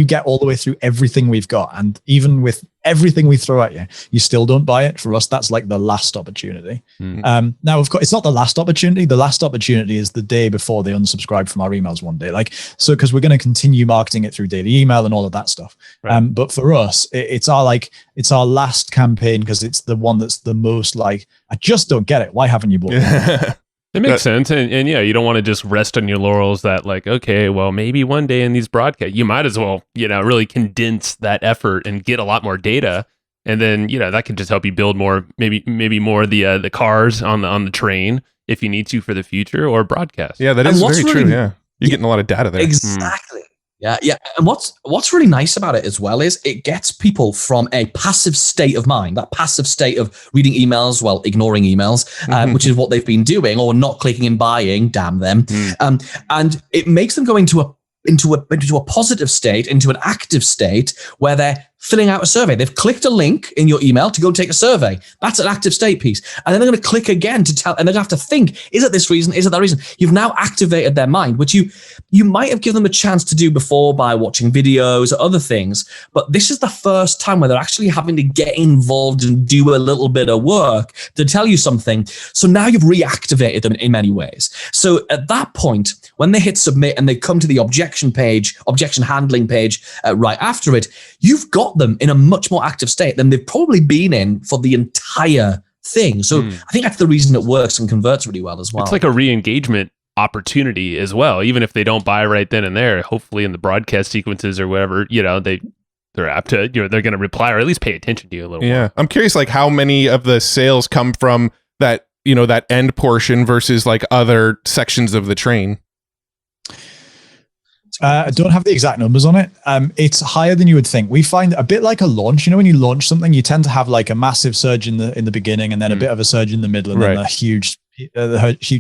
get all the way through everything we've got, and even with everything we throw at you, you still don't buy it. For us, that's like the last opportunity. Now, of course, it's not the last opportunity. The last opportunity is the day before they unsubscribe from our emails one day. Like, so, because we're going to continue marketing it through daily email and all of that stuff. Right. But for us, it's our last campaign because it's the one that's the most like, I just don't get it. Why haven't you bought it? It makes sense. And yeah, you don't want to just rest on your laurels that like, okay, well, maybe one day in these broadcasts, you might as well, really condense that effort and get a lot more data. And then, that can just help you build more, maybe more the cars on the train if you need to for the future or broadcast. Yeah, that is very true. Yeah. You're getting a lot of data there. Exactly. Yeah. And what's really nice about it as well is it gets people from a passive state of mind, that passive state of reading emails while ignoring emails, which is what they've been doing, or not clicking and buying, damn them. And it makes them go into a positive state, into an active state where they're filling out a survey. They've clicked a link in your email to go take a survey. That's an active state piece. And then they're going to click again to tell, and they're going to have to think, is it this reason? Is it that reason? You've now activated their mind, which you might have given them a chance to do before by watching videos or other things. But this is the first time where they're actually having to get involved and do a little bit of work to tell you something. So now you've reactivated them in many ways. So at that point, when they hit submit and they come to the objection handling page right after it, you've got them in a much more active state than they've probably been in for the entire thing. So I think that's the reason it works and converts really well as well. It's like a re-engagement opportunity as well. Even if they don't buy right then and there, hopefully in the broadcast sequences or whatever, they're apt to, they're going to reply or at least pay attention to you a little more. I'm curious, like how many of the sales come from that, that end portion versus like other sections of the train. I don't have the exact numbers on it. It's higher than you would think. We find a bit like a launch. When you launch something, you tend to have like a massive surge in the beginning, and then a bit of a surge in the middle, and then a huge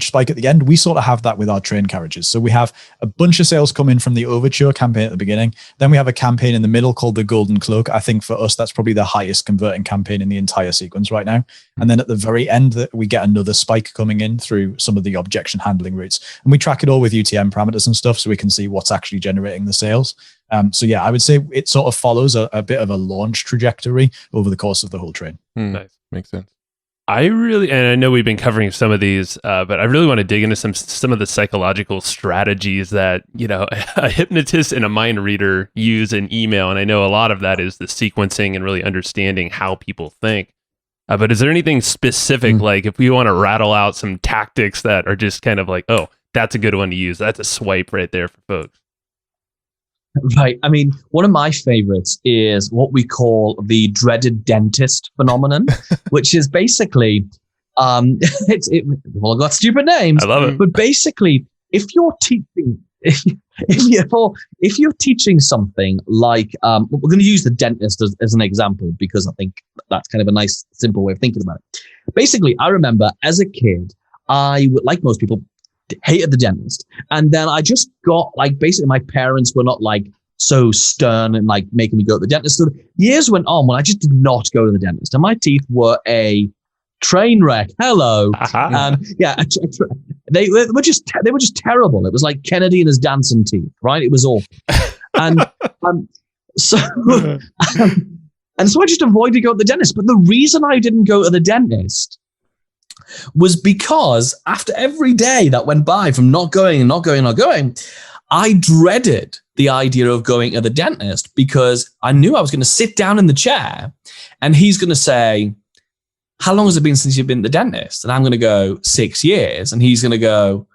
spike at the end. We sort of have that with our train carriages. So we have a bunch of sales come in from the Overture campaign at the beginning. Then we have a campaign in the middle called the Golden Cloak. I think for us, that's probably the highest converting campaign in the entire sequence right now. And then at the very end, we get another spike coming in through some of the objection handling routes. And we track it all with UTM parameters and stuff, so we can see what's actually generating the sales. So yeah, I would say it sort of follows a bit of a launch trajectory over the course of the whole train. Nice. Makes sense. and I know we've been covering some of these, but I really want to dig into some of the psychological strategies that, a hypnotist and a mind reader use in email. And I know a lot of that is the sequencing and really understanding how people think. But is there anything specific, like if we want to rattle out some tactics that are just kind of like, oh, that's a good one to use. That's a swipe right there for folks. Right. I mean, one of my favorites is what we call the dreaded dentist phenomenon, which is basically, it's all got stupid names. I love it. But basically, if you're teaching, if you're teaching something like, we're going to use the dentist as an example, because I think that's kind of a nice, simple way of thinking about it. Basically, I remember as a kid, I would, like most people, hated the dentist. And then I just got basically my parents were not so stern and making me go to the dentist. So years went on when I just did not go to the dentist, and my teeth were a train wreck. Hello. They were just terrible. It was like Kennedy and his dancing teeth, right? It was awful. And so I just avoided going to the dentist. But the reason I didn't go to the dentist was because after every day that went by from not going, I dreaded the idea of going to the dentist, because I knew I was going to sit down in the chair and he's going to say, how long has it been since you've been to the dentist? And I'm going to go 6 years. And he's going to go,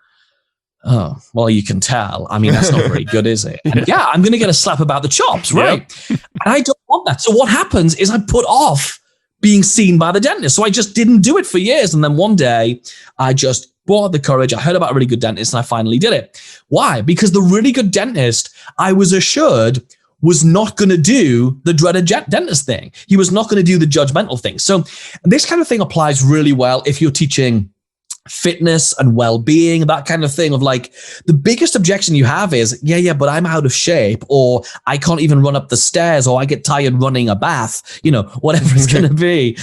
oh, well, you can tell. I mean, that's not very good, is it? And I'm going to get a slap about the chops, right? Yep. And I don't want that. So what happens is I put off being seen by the dentist. So I just didn't do it for years. And then one day I just bought the courage. I heard about a really good dentist and I finally did it. Why? Because the really good dentist, I was assured, was not going to do the dreaded dentist thing. He was not going to do the judgmental thing. So this kind of thing applies really well if you're teaching fitness and well-being, that kind of thing of the biggest objection you have is, but I'm out of shape, or I can't even run up the stairs, or I get tired running a bath, whatever it's going to be.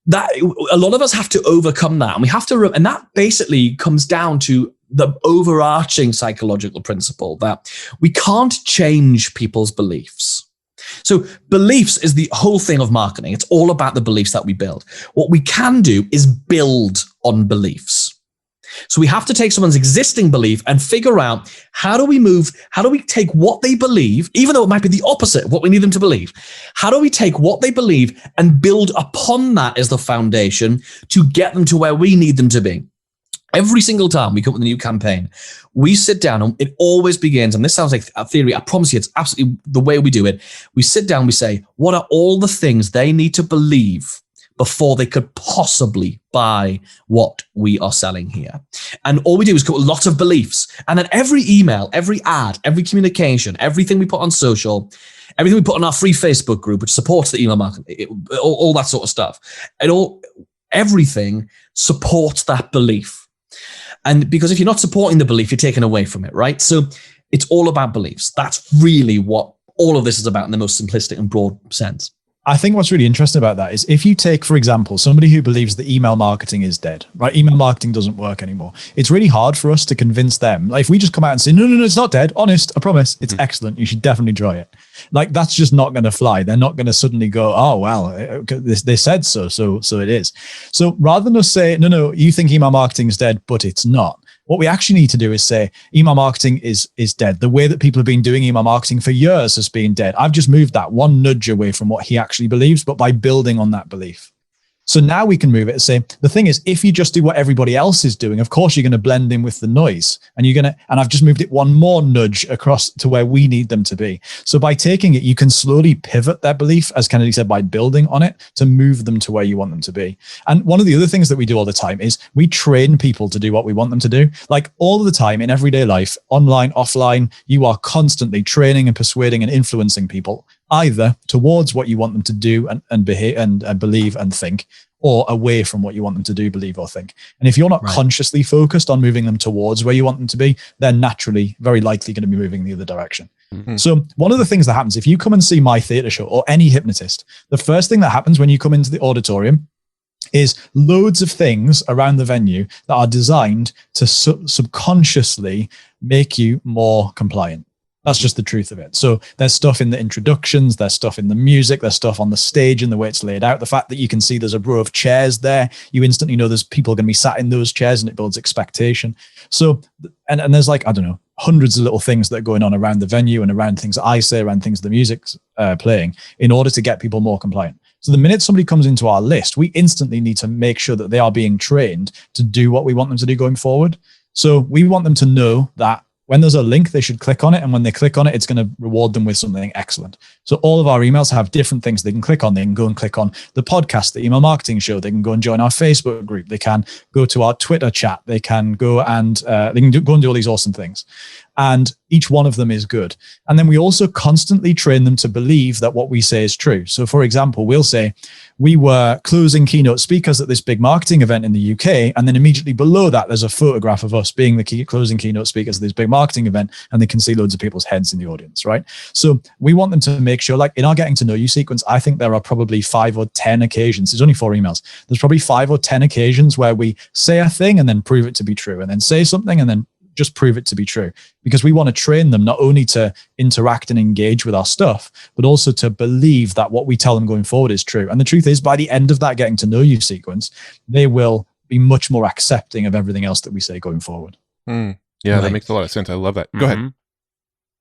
That a lot of us have to overcome that. And we have to, and that basically comes down to the overarching psychological principle that we can't change people's beliefs. So beliefs is the whole thing of marketing. It's all about the beliefs that we build. What we can do is build on beliefs. So we have to take someone's existing belief and figure out how do we take what they believe, even though it might be the opposite of what we need them to believe. How do we take what they believe and build upon that as the foundation to get them to where we need them to be? Every single time we come up with a new campaign, we sit down, and it always begins, and this sounds like a theory, I promise you it's absolutely the way we do it. We sit down, we say, what are all the things they need to believe before they could possibly buy what we are selling here? And all we do is put a lot of beliefs. And then every email, every ad, every communication, everything we put on social, everything we put on our free Facebook group, which supports the email marketing, all that sort of stuff, everything supports that belief. And because if you're not supporting the belief, you're taken away from it, right? So it's all about beliefs. That's really what all of this is about in the most simplistic and broad sense. I think what's really interesting about that is if you take, for example, somebody who believes that email marketing is dead, right? Email marketing doesn't work anymore. It's really hard for us to convince them. Like if we just come out and say, no, it's not dead. Honest, I promise. It's excellent. You should definitely try it. Like that's just not going to fly. They're not going to suddenly go, oh, well, they said so it is. So rather than us say, no, you think email marketing is dead, but it's not. What we actually need to do is say email marketing is dead. The way that people have been doing email marketing for years has been dead. I've just moved that one nudge away from what he actually believes, but by building on that belief. So now we can move it and say, the thing is, if you just do what everybody else is doing, of course, you're going to blend in with the noise and and I've just moved it one more nudge across to where we need them to be. So by taking it, you can slowly pivot their belief, as Kennedy said, by building on it to move them to where you want them to be. And one of the other things that we do all the time is we train people to do what we want them to do. Like all of the time in everyday life, online, offline, you are constantly training and persuading and influencing people either towards what you want them to do and behave and believe and think, or away from what you want them to do, believe, or think. And if you're not consciously focused on moving them towards where you want them to be, they're naturally, very likely going to be moving the other direction. Mm-hmm. So one of the things that happens, if you come and see my theater show or any hypnotist, the first thing that happens when you come into the auditorium is loads of things around the venue that are designed to subconsciously make you more compliant. That's just the truth of it. So there's stuff in the introductions, there's stuff in the music, there's stuff on the stage and the way it's laid out. The fact that you can see there's a row of chairs there, you instantly know there's people going to be sat in those chairs and it builds expectation. So, and there's like, I don't know, hundreds of little things that are going on around the venue and around things that I say, around things the music's playing in order to get people more compliant. So the minute somebody comes into our list, we instantly need to make sure that they are being trained to do what we want them to do going forward. So we want them to know that when there's a link, they should click on it. And when they click on it, it's going to reward them with something excellent. So all of our emails have different things they can click on. They can go and click on the podcast, the email marketing show. They can go and join our Facebook group. They can go to our Twitter chat. They can go and go and do all these awesome things. And each one of them is good. And then we also constantly train them to believe that what we say is true. So for example, we'll say, we were closing keynote speakers at this big marketing event in the UK. And then immediately below that, there's a photograph of us being the closing keynote speakers at this big marketing event. And they can see loads of people's heads in the audience, right? So we want them to make sure, like in our getting to know you sequence, I think there are probably 5 or 10 occasions. There's only 4 emails. There's probably 5 or 10 occasions where we say a thing and then prove it to be true, and then say something and then just prove it to be true, because we want to train them not only to interact and engage with our stuff, but also to believe that what we tell them going forward is true. And the truth is, by the end of that getting to know you sequence, they will be much more accepting of everything else that we say going forward. Yeah, that makes a lot of sense. I love that. Go ahead.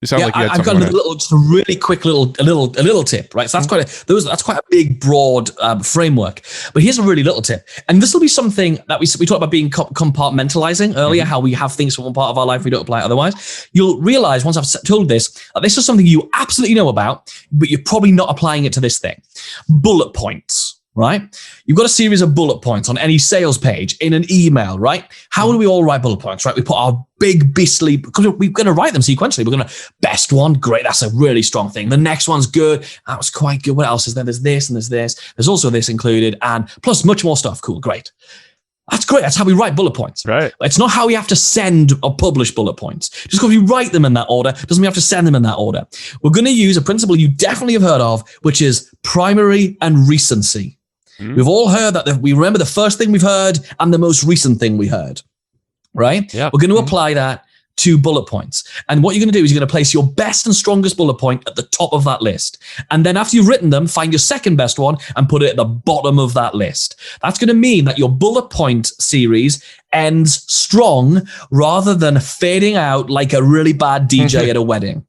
You sound like you had I've got just a really quick little tip, right? So that's quite a big, broad framework. But here's a really little tip, and this will be something that we talked about being compartmentalizing earlier. How we have things from one part of our life we don't apply otherwise. You'll realize once I've told this, this is something you absolutely know about, but you're probably not applying it to this thing. Bullet points. Right? You've got a series of bullet points on any sales page, in an email, right? How do we all write bullet points, right? We put our big beastly, because we're going to write them sequentially. We're going to, best one, great, that's a really strong thing. The next one's good, that was quite good. What else is there? There's this and there's this. There's also this included, and plus much more stuff. Cool, great. That's great. That's how we write bullet points. Right. It's not how we have to send or publish bullet points. Just because we write them in that order doesn't mean we have to send them in that order. We're going to use a principle you definitely have heard of, which is primary and recency. We've all heard that. We remember the first thing we've heard and the most recent thing we heard, right? Yeah. We're going to apply that to bullet points. And what you're going to do is you're going to place your best and strongest bullet point at the top of that list. And then after you've written them, find your second best one and put it at the bottom of that list. That's going to mean that your bullet point series ends strong rather than fading out like a really bad DJ at a wedding,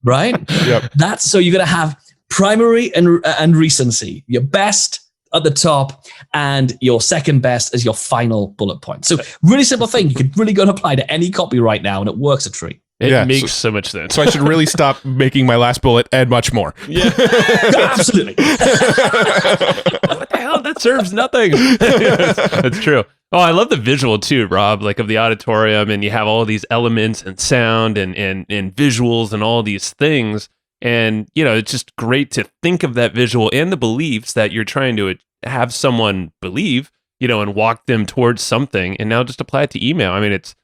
right? Yep. So you're going to have primary and recency, your best at the top and your second best as your final bullet point. So really simple thing. You could really go and apply to any copy right now and it works a treat. It makes so much sense. So I should really stop making my last bullet and much more. Yeah. Absolutely. What the hell? That serves nothing. That's true. Oh, I love the visual too, Rob, like of the auditorium, and you have all these elements and sound and visuals and all these things. And, it's just great to think of that visual and the beliefs that you're trying to have someone believe, and walk them towards something, and now just apply it to email. I mean, it's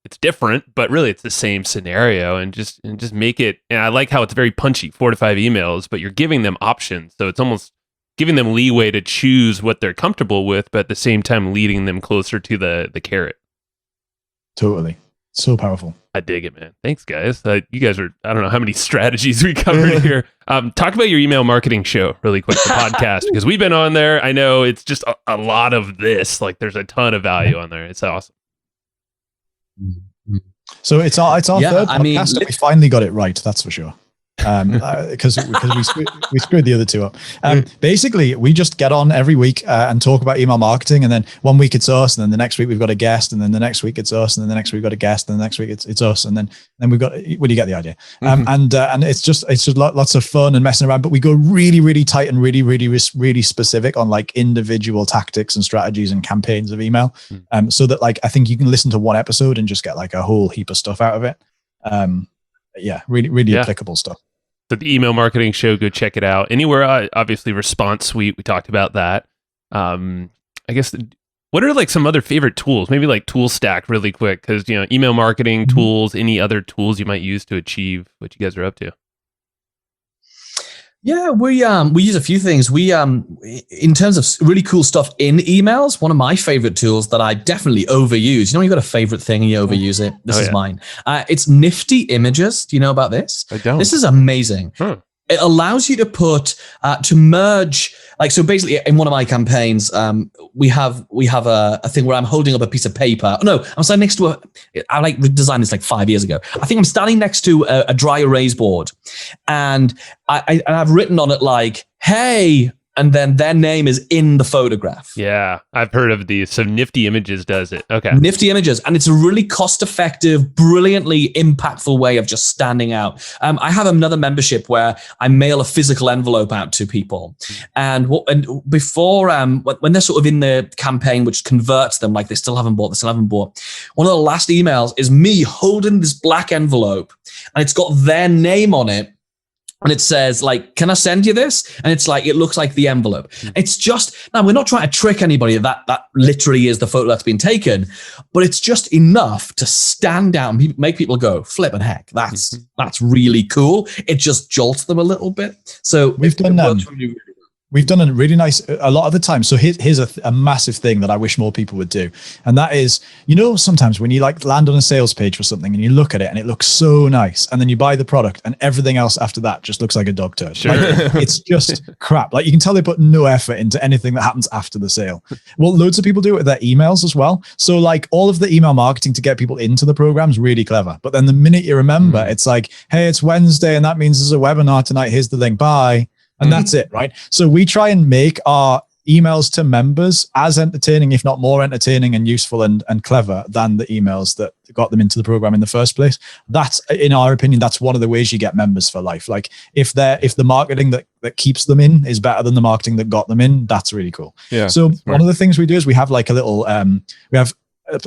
it's different, but really it's the same scenario, and just make it. And I like how it's very punchy, 4 to 5 emails, but you're giving them options. So it's almost giving them leeway to choose what they're comfortable with, but at the same time leading them closer to the carrot. Totally. So powerful. I dig it, man. Thanks, guys. You guys are, I don't know how many strategies we covered here. Talk about your email marketing show really quick, the podcast, because we've been on there. I know it's just a lot of this. Like, there's a ton of value on there. It's awesome. So it's our third podcast, and we finally got it right. That's for sure. Because we screwed the other two up. Basically, we just get on every week and talk about email marketing, and then one week it's us, and then the next week we've got a guest, and then the next week it's us, and then the next week we've got a guest, and the next week it's us, and then we've got. Well, you get the idea. And it's just lots of fun and messing around, but we go really, really tight and really specific on like individual tactics and strategies and campaigns of email. So that like I think you can listen to one episode and just get like a whole heap of stuff out of it. Really applicable stuff. So the email marketing show, go check it out. Anywhere, obviously, Response Suite. We talked about that. I guess, what are like some other favorite tools? Maybe like Tool Stack really quick, because email marketing tools, any other tools you might use to achieve what you guys are up to. Yeah, we use a few things. We in terms of really cool stuff in emails, one of my favorite tools that I definitely overuse. You got a favorite thing and you overuse it. This is mine. It's Nifty Images. Do you know about this? I don't. This is amazing. It allows you to put to merge. Like, so basically in one of my campaigns, we have a thing where I'm holding up a piece of paper. No, I'm standing next to I like designed this like 5 years ago. I think I'm standing next to a dry erase board, and I've written on it like, hey, and then their name is in the photograph. Yeah, I've heard of these. So Nifty Images does it. Okay. Nifty Images. And it's a really cost-effective, brilliantly impactful way of just standing out. I have another membership where I mail a physical envelope out to people. And before, when they're sort of in the campaign, which converts them, like they still haven't bought, one of the last emails is me holding this black envelope, and it's got their name on it. And it says, like, can I send you this? And it's like, it looks like the envelope. It's just, now we're not trying to trick anybody that literally is the photo that's been taken, but it's just enough to stand out and make people go, flipping heck, that's really cool. It just jolts them a little bit. So we've done a really nice, a lot of the time. So here's a massive thing that I wish more people would do. And that is, sometimes when you like land on a sales page for something and you look at it and it looks so nice, and then you buy the product and everything else after that just looks like a dog turd. Sure. Like, it's just crap. Like, you can tell they put no effort into anything that happens after the sale. Well, loads of people do it with their emails as well. So like all of the email marketing to get people into the program is really clever. But then the minute you remember, it's like, hey, it's Wednesday and that means there's a webinar tonight. Here's the link. Bye. And that's it, right? So we try and make our emails to members as entertaining, if not more entertaining and useful and clever than the emails that got them into the program in the first place. That's, in our opinion, that's one of the ways you get members for life. Like, if the marketing that keeps them in is better than the marketing that got them in, that's really cool. Yeah. So one of the things we do is we have like a little,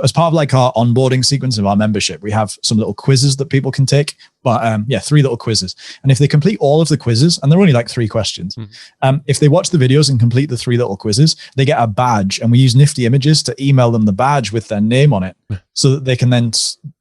as part of like our onboarding sequence of our membership, we have some little quizzes that people can take. But 3 little quizzes. And if they complete all of the quizzes, and they're only like 3 questions, if they watch the videos and complete the 3 little quizzes, they get a badge. And we use Nifty Images to email them the badge with their name on it, so that they can then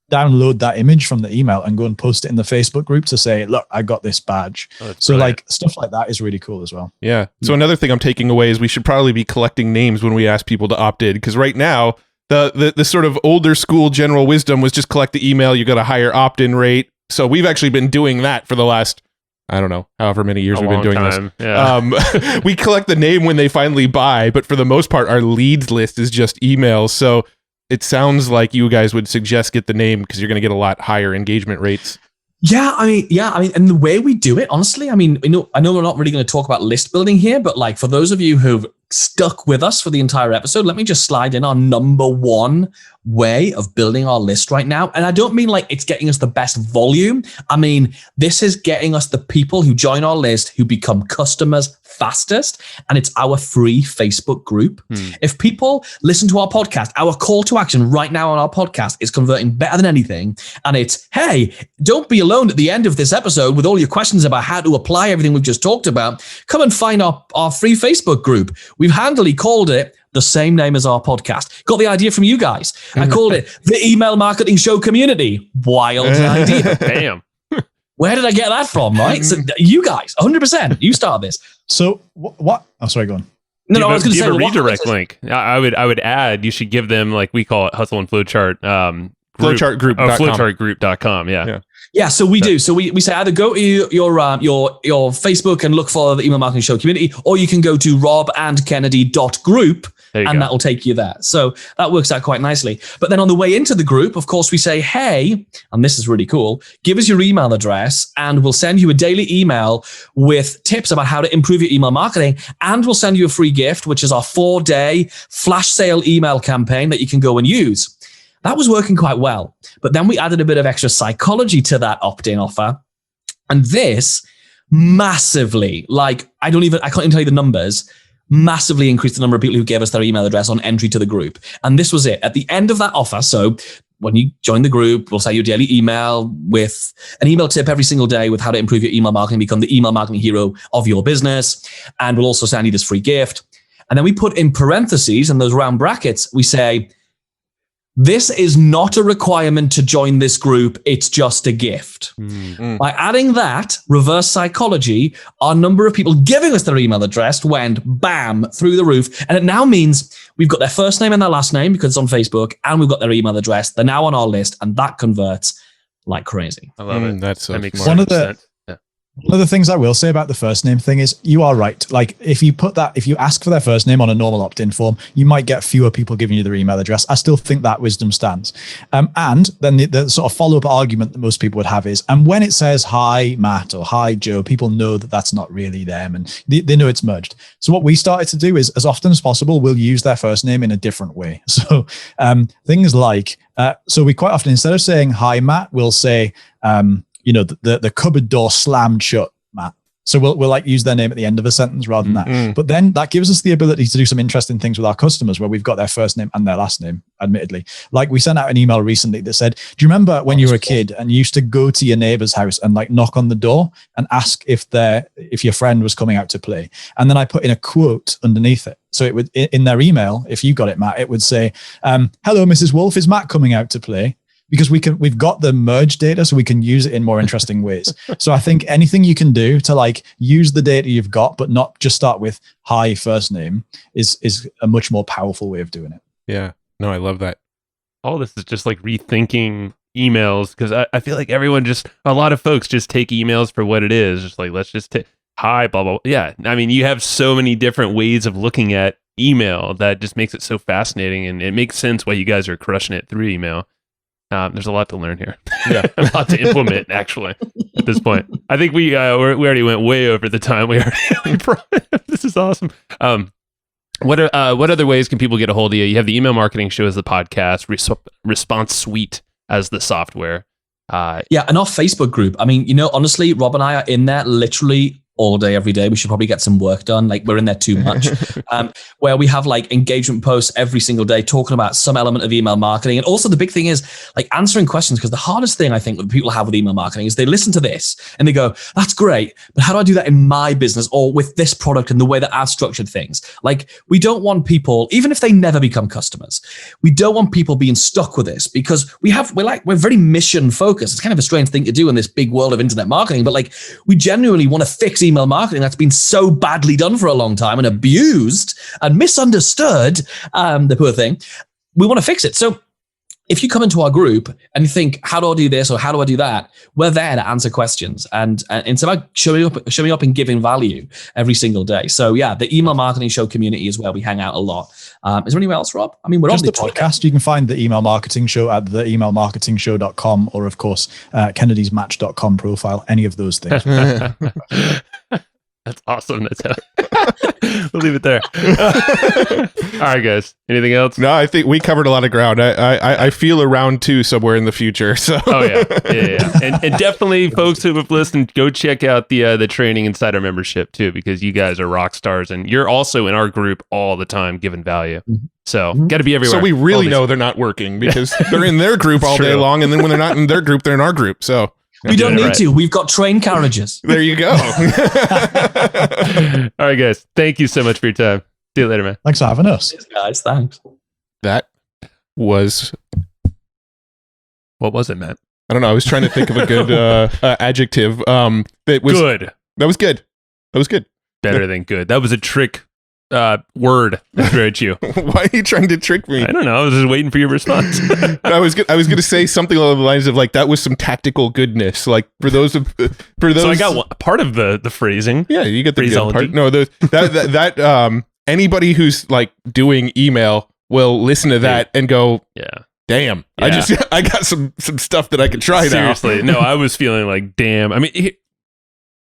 download that image from the email and go and post it in the Facebook group to say, look, I got this badge. So brilliant. Like stuff like that is really cool as well. Yeah. So another thing I'm taking away is we should probably be collecting names when we ask people to opt in, because right now, the sort of older school general wisdom was just collect the email, you got a higher opt-in rate. So we've actually been doing that for the last, I don't know, however many years we've been doing this. Yeah. We collect the name when they finally buy, but for the most part, our leads list is just emails. So it sounds like you guys would suggest get the name, because you're going to get a lot higher engagement rates. Yeah, I mean, and the way we do it, honestly, I know we're not really going to talk about list building here, but like for those of you who've stuck with us for the entire episode, let me just slide in our number one way of building our list right now. And I don't mean like it's getting us the best volume. I mean, this is getting us the people who join our list who become customers fastest, and it's our free Facebook group. If people listen to our podcast, our call to action right now on our podcast is converting better than anything. And it's, hey, don't be alone at the end of this episode with all your questions about how to apply everything we've just talked about. Come and find our free Facebook group. We've handily called it the same name as our podcast. Got the idea from you guys. I called it the Email Marketing Show Community. Wild idea. Damn. Where did I get that from, right? So you guys, 100%. You start this. So what? Oh, sorry, go on. No, I was going to say a redirect link. I would add, you should give them, like we call it, Hustle and Flowchart. Flowchartgroup.com. Flowchartgroup.com. Yeah. So we do. So we say either go to your Facebook and look for the Email Marketing Show community, or you can go to RobandKennedy.Group and that will take you there. So that works out quite nicely. But then on the way into the group, of course, we say, hey, and this is really cool, give us your email address and we'll send you a daily email with tips about how to improve your email marketing. And we'll send you a free gift, which is our 4-day flash sale email campaign that you can go and use. That was working quite well. But then we added a bit of extra psychology to that opt-in offer. And this massively, I can't even tell you the numbers, massively increased the number of people who gave us their email address on entry to the group. And this was it. At the end of that offer, so when you join the group, we'll send you a daily email with an email tip every single day with how to improve your email marketing, become the email marketing hero of your business. And we'll also send you this free gift. And then we put in parentheses and those round brackets, we say, this is not a requirement to join this group. It's just a gift. Mm-hmm. By adding that reverse psychology, our number of people giving us their email address went bam through the roof. And it now means we've got their first name and their last name because it's on Facebook, and we've got their email address. They're now on our list, and that converts like crazy. I love it. That's so that makes one of the sense. One of the things I will say about the first name thing is you are right. Like if you ask for their first name on a normal opt-in form, you might get fewer people giving you their email address. I still think that wisdom stands. And then the sort of follow-up argument that most people would have is, and when it says, hi, Matt, or hi, Joe, people know that that's not really them and they know it's merged. So what we started to do is, as often as possible, we'll use their first name in a different way. So things like, so we quite often, instead of saying, hi, Matt, we'll say, the cupboard door slammed shut, Matt. So we'll like use their name at the end of a sentence rather than that. But then that gives us the ability to do some interesting things with our customers where we've got their first name and their last name, admittedly. Like we sent out an email recently that said, do you remember when you were a kid and you used to go to your neighbor's house and like knock on the door and ask if your friend was coming out to play? And then I put in a quote underneath it. So it would, in their email, if you got it, Matt, it would say, hello, Mrs. Wolf, is Matt coming out to play? Because we've got the merge data, so we can use it in more interesting ways. So I think anything you can do to like use the data you've got, but not just start with hi first name is a much more powerful way of doing it. Yeah, no, I love that. All this is just like rethinking emails, because I feel like a lot of folks just take emails for what it is. Just like, let's just hi, blah, blah, blah. Yeah, I mean, you have so many different ways of looking at email that just makes it so fascinating, and it makes sense why you guys are crushing it through email. There's a lot to learn here. Yeah, a lot to implement actually at this point. I think we already went way over the time. This is awesome. What other ways can people get a hold of you? You have the Email Marketing Show as the podcast, Response Suite as the software. Yeah, and our Facebook group. I mean, honestly, Rob and I are in there literally all day, every day. We should probably get some work done. Like we're in there too much, where we have like engagement posts every single day talking about some element of email marketing. And also the big thing is like answering questions, because the hardest thing I think that people have with email marketing is they listen to this and they go, that's great, but how do I do that in my business or with this product and the way that I've structured things? Like we don't want people, even if they never become customers, we don't want people being stuck with this, because we're very mission focused. It's kind of a strange thing to do in this big world of internet marketing, but like we genuinely want to fix email marketing that's been so badly done for a long time and abused and misunderstood, the poor thing. We want to fix it. So if you come into our group and you think, how do I do this or how do I do that? We're there to answer questions. And it's about showing up and giving value every single day. So yeah, the Email Marketing Show community is where we hang out a lot. Is there anywhere else, Rob? I mean, we're just on the podcast. You can find the Email Marketing Show at theemailmarketingshow.com or of course, kennedysmatch.com profile, any of those things. That's awesome. We'll leave it there. All right, guys. Anything else? No, I think we covered a lot of ground. I feel a round 2 somewhere in the future. So. Oh yeah. And definitely, folks who have listened, go check out the training inside our membership too, because you guys are rock stars, and you're also in our group all the time, giving value. So got to be everywhere. So we really know they're not working because they're in their group all day long, and then when they're not in their group, they're in our group. So. We don't need to. We've got train carriages. There you go. All right, guys. Thank you so much for your time. See you later, man. Thanks for having us. Cheers, guys, thanks. That was, What was it, Matt? I don't know. I was trying to think of a good adjective. That was Good. That was good. That was good. Better than good. That was a trick word that threw at you. Why are you trying to trick me? I don't know. I was just waiting for your response. I was going to say something along the lines of like that was some tactical goodness. Like for those. So I got part of the phrasing. Yeah, you get the good Phraseology. part. No, that anybody who's like doing email will listen to that and go, Yeah. damn, Yeah. I got some stuff that I could try Seriously. No, I was feeling like, damn. I mean,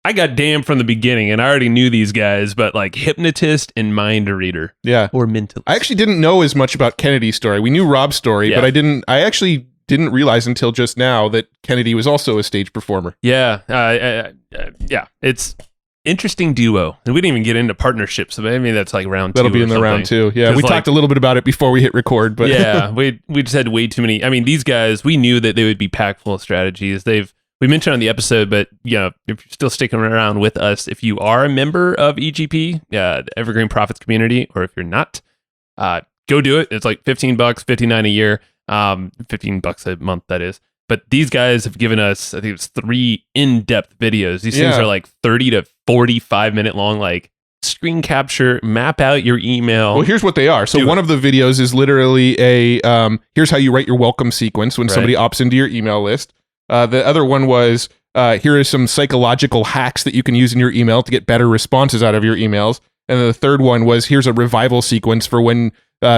I got damn from the beginning, and I already knew these guys, but like Hypnotist and Mind Reader. Yeah. Or Mentalist. I actually didn't know as much about Kennedy's story. We knew Rob's story, Yeah. but I actually didn't realize until just now that Kennedy was also a stage performer. Yeah. Yeah. It's interesting duo. And we didn't even get into partnerships. So maybe that's like round 2. That'll be in the round 2. Yeah, we talked a little bit about it before we hit record, but yeah, we just had way too many. I mean, these guys, we knew that they would be packed full of strategies. We mentioned on the episode, but you know, if you're still sticking around with us, if you are a member of EGP, the Evergreen Profits community, or if you're not, go do it. It's like $15, $59 a year, $15 a month, that is. But these guys have given us, I think it's 3 in-depth videos. These things are like 30 to 45 minute long, like screen capture, map out your email. Well, here's what they are. So one of the videos is literally a here's how you write your welcome sequence when somebody opts into your email list. The other one was here are some psychological hacks that you can use in your email to get better responses out of your emails. And then the third one was here's a revival sequence for when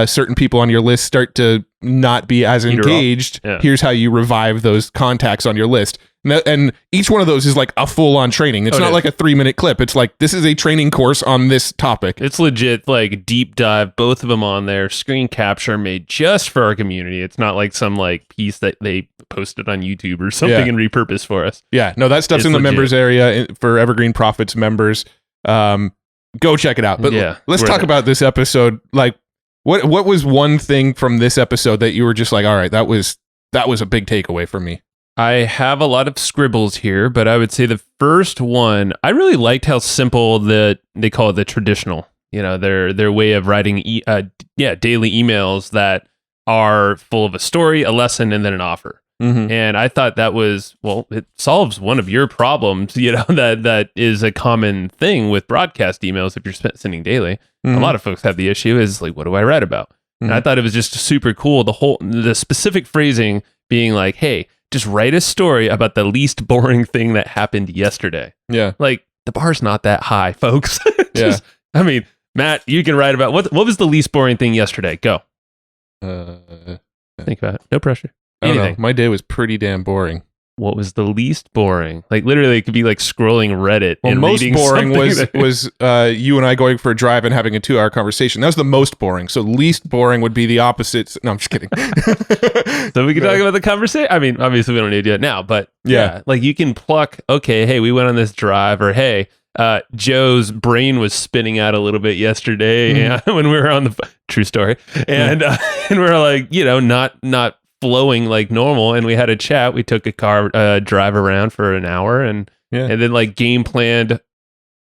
certain people on your list start to not be as engaged. Yeah. Here's how you revive those contacts on your list. And each one of those is like a full-on training. It's not like a 3-minute clip. It's like, this is a training course on this topic. It's legit, like deep dive, both of them on there, screen capture made just for our community. It's not like some like piece that they posted on YouTube or something and repurposed for us. Yeah, no, that stuff's It's in the legit. members area for Evergreen Profits members. Go check it out. But let's talk about this episode. Like, what was one thing from this episode that you were just like, all right, that was a big takeaway for me? I have a lot of scribbles here, but I would say the first one, I really liked how simple they call it the traditional, you know, their way of writing daily emails that are full of a story, a lesson, and then an offer. Mm-hmm. And I thought that was, well, it solves one of your problems, you know, that is a common thing with broadcast emails if you're sending daily. Mm-hmm. A lot of folks have the issue is like, what do I write about? And I thought it was just super cool. The specific phrasing being like, hey, just write a story about the least boring thing that happened yesterday. Yeah. Like, the bar's not that high, folks. Yeah. I mean, Matt, you can write about what was the least boring thing yesterday? Go. Think about it. No pressure. I don't know. Anything. My day was pretty damn boring. What was the least boring? Like, literally, it could be like scrolling Reddit. Well, and most reading boring something was you and I going for a drive and having a 2-hour conversation. That was the most boring. So least boring would be the opposite. No, I'm just kidding. So we can talk about the conversation. I mean, obviously we don't need to do it now, but yeah, like you can pluck, okay, hey, we went on this drive, or hey, Joe's brain was spinning out a little bit yesterday when we were on the true story. And and we were like, you know, not flowing like normal, and we had a chat. We took a car drive around for an hour and then like game planned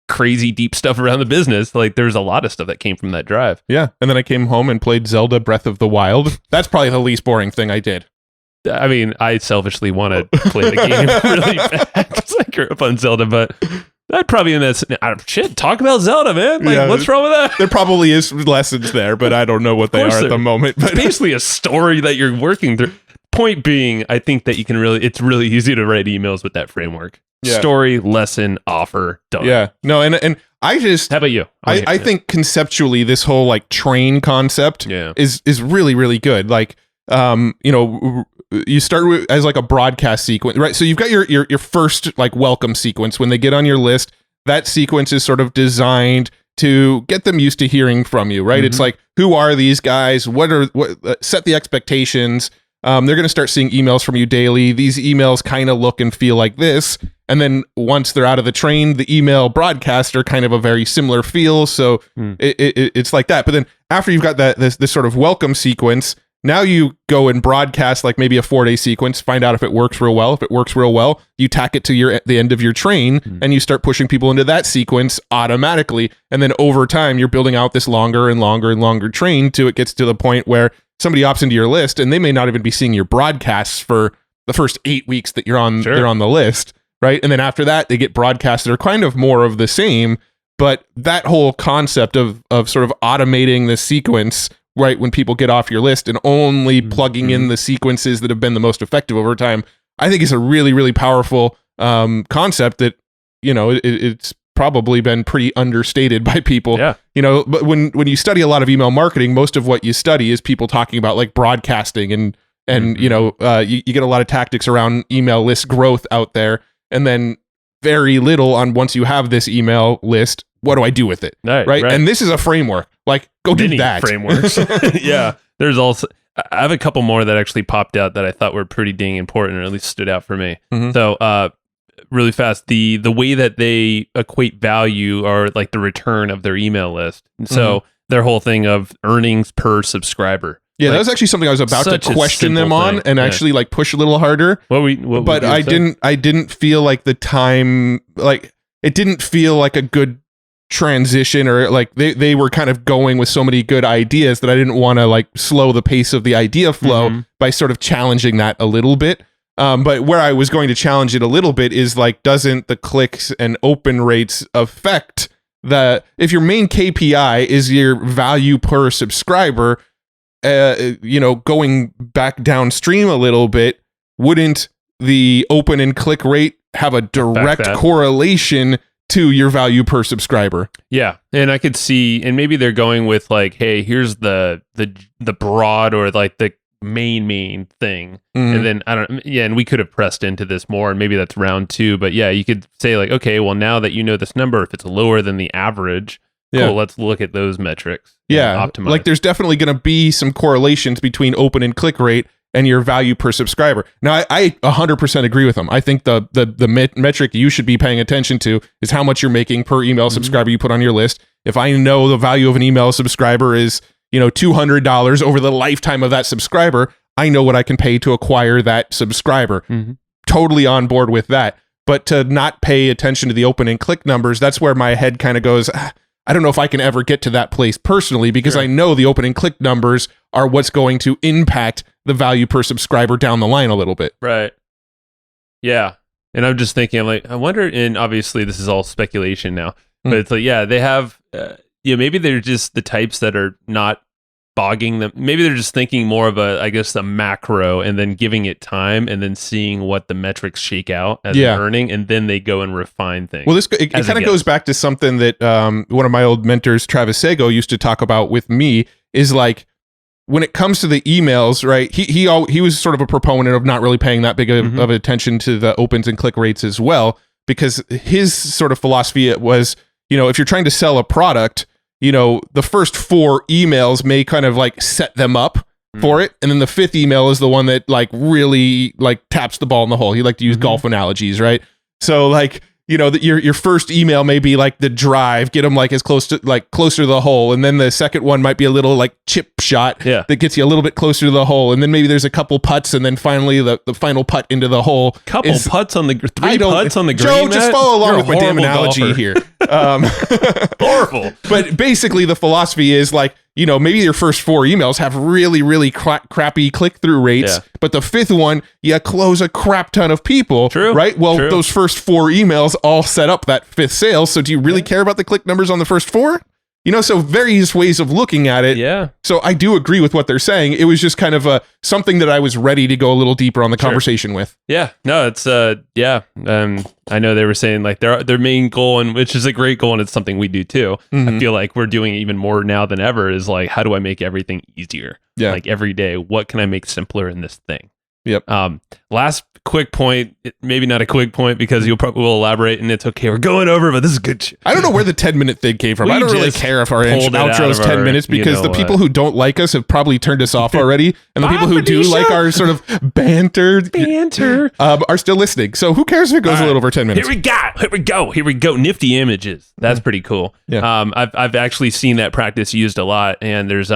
crazy deep stuff around the business. Like there's a lot of stuff that came from that drive. Yeah. And then I came home and played Zelda Breath of the Wild. That's probably the least boring thing I did. I mean, I selfishly want to play the game really bad because I grew up on Zelda, but I'd probably in that shit. Talk about Zelda, man. Like, what's wrong with that? There probably is lessons there, but I don't know what they are at the moment. But it's basically a story that you're working through. Point being, I think that you can it's really easy to write emails with that framework. Yeah. Story, lesson, offer, done. Yeah. No, and I just, how about you? I think conceptually this whole like train concept is really, really good. Like, you know, you start with as like a broadcast sequence, right? So you've got your first like welcome sequence when they get on your list. That sequence is sort of designed to get them used to hearing from you, right? It's like, who are these guys? What set the expectations. They're going to start seeing emails from you daily. These emails kind of look and feel like this. And then once they're out of the train, the email broadcasts are kind of a very similar feel. So it's like that. But then after you've got this sort of welcome sequence, Now you go and broadcast like maybe a 4-day sequence, find out if it works real well. If it works real well, you tack it to the end of your train and you start pushing people into that sequence automatically. And then over time, you're building out this longer and longer and longer train till it gets to the point where somebody opts into your list and they may not even be seeing your broadcasts for the first 8 weeks that you're on the list, right? And then after that, they get broadcasts that are kind of more of the same. But that whole concept of sort of automating the sequence, right, when people get off your list and only plugging in the sequences that have been the most effective over time, I think is a really, really powerful concept that, you know, it's probably been pretty understated by people. Yeah. You know, but when you study a lot of email marketing, most of what you study is people talking about like broadcasting and you know, you get a lot of tactics around email list growth out there, and then very little on once you have this email list, what do I do with it? Right. And this is a framework. Like, go do that. Frameworks. Yeah. There's also, I have a couple more that actually popped out that I thought were pretty dang important, or at least stood out for me. So, really fast, the way that they equate value or like the return of their email list. So their whole thing of earnings per subscriber. Yeah, that was actually something I was about to question them on and actually like push a little harder. But I didn't feel like the time, like it didn't feel like a good transition, or like they were kind of going with so many good ideas that I didn't want to like slow the pace of the idea flow by sort of challenging that a little bit. But where I was going to challenge it a little bit is like, doesn't the clicks and open rates affect if your main KPI is your value per subscriber, you know, going back downstream a little bit, wouldn't the open and click rate have a direct correlation to your value per subscriber? Yeah. And I could see, and maybe they're going with like, hey, here's the broad or like the main thing. And then and we could have pressed into this more, and maybe that's round 2, but yeah, you could say like, okay, well, now that you know this number, if it's lower than the average, cool, let's look at those metrics. Yeah. Optimize. Like there's definitely going to be some correlations between open and click rate and your value per subscriber. Now, I 100% agree with them. I think the metric you should be paying attention to is how much you're making per email subscriber you put on your list. If I know the value of an email subscriber is, you know, $200 over the lifetime of that subscriber, I know what I can pay to acquire that subscriber. Totally on board with that. But to not pay attention to the open and click numbers, that's where my head kind of goes, I don't know if I can ever get to that place personally, because I know the open and click numbers are what's going to impact the value per subscriber down the line a little bit. Right. Yeah. And I'm just thinking, I'm like, I wonder, and obviously this is all speculation now, but it's like, yeah, they have, maybe they're just the types that are not bogging them. Maybe they're just thinking more of a macro, and then giving it time, and then seeing what the metrics shake out as earning, and then they go and refine things. Well, it kind of goes back to something that one of my old mentors, Travis Sago, used to talk about with me, is like, when it comes to the emails, right? He was sort of a proponent of not really paying that big of attention to the opens and click rates as well, because his sort of philosophy was, you know, if you're trying to sell a product, you know, the first 4 emails may kind of like set them up for it, and then the 5th email is the one that like really like taps the ball in the hole. He liked to use golf analogies, right? So like, you know, your first email may be like the drive, get them like as closer to the hole, and then the second one might be a little like chip shot that gets you a little bit closer to the hole, and then maybe there's a couple putts, and then finally the final putt into the hole. Putts on the putts on the green. Joe, just follow along with my damn analogy golfer here. Horrible. But basically, the philosophy is like, you know, maybe your first 4 emails have really, really crappy click-through rates, but the 5th one, you close a crap ton of people, right? Well, those first 4 emails all set up that 5th sale, so do you really care about the click numbers on the first 4? You know, so various ways of looking at it. Yeah. So I do agree with what they're saying. It was just kind of something that I was ready to go a little deeper on the conversation with. Yeah. No, it's I know they were saying like their main goal, and which is a great goal, and it's something we do too. I feel like we're doing even more now than ever, is like, how do I make everything easier? Yeah. Like every day, what can I make simpler in this thing? Yep. Last quick point, maybe not a quick point, because you'll probably will elaborate, and it's okay. We're going over, but this is good. I don't know where the 10-minute thing came from. I don't really care if our outro is 10 minutes, because the people who don't like us have probably turned us off already, and the people who do like our sort of banter are still listening. So who cares if it goes a little over 10 minutes? Here we go. Nifty images. That's pretty cool. Yeah. I've actually seen that practice used a lot, and there's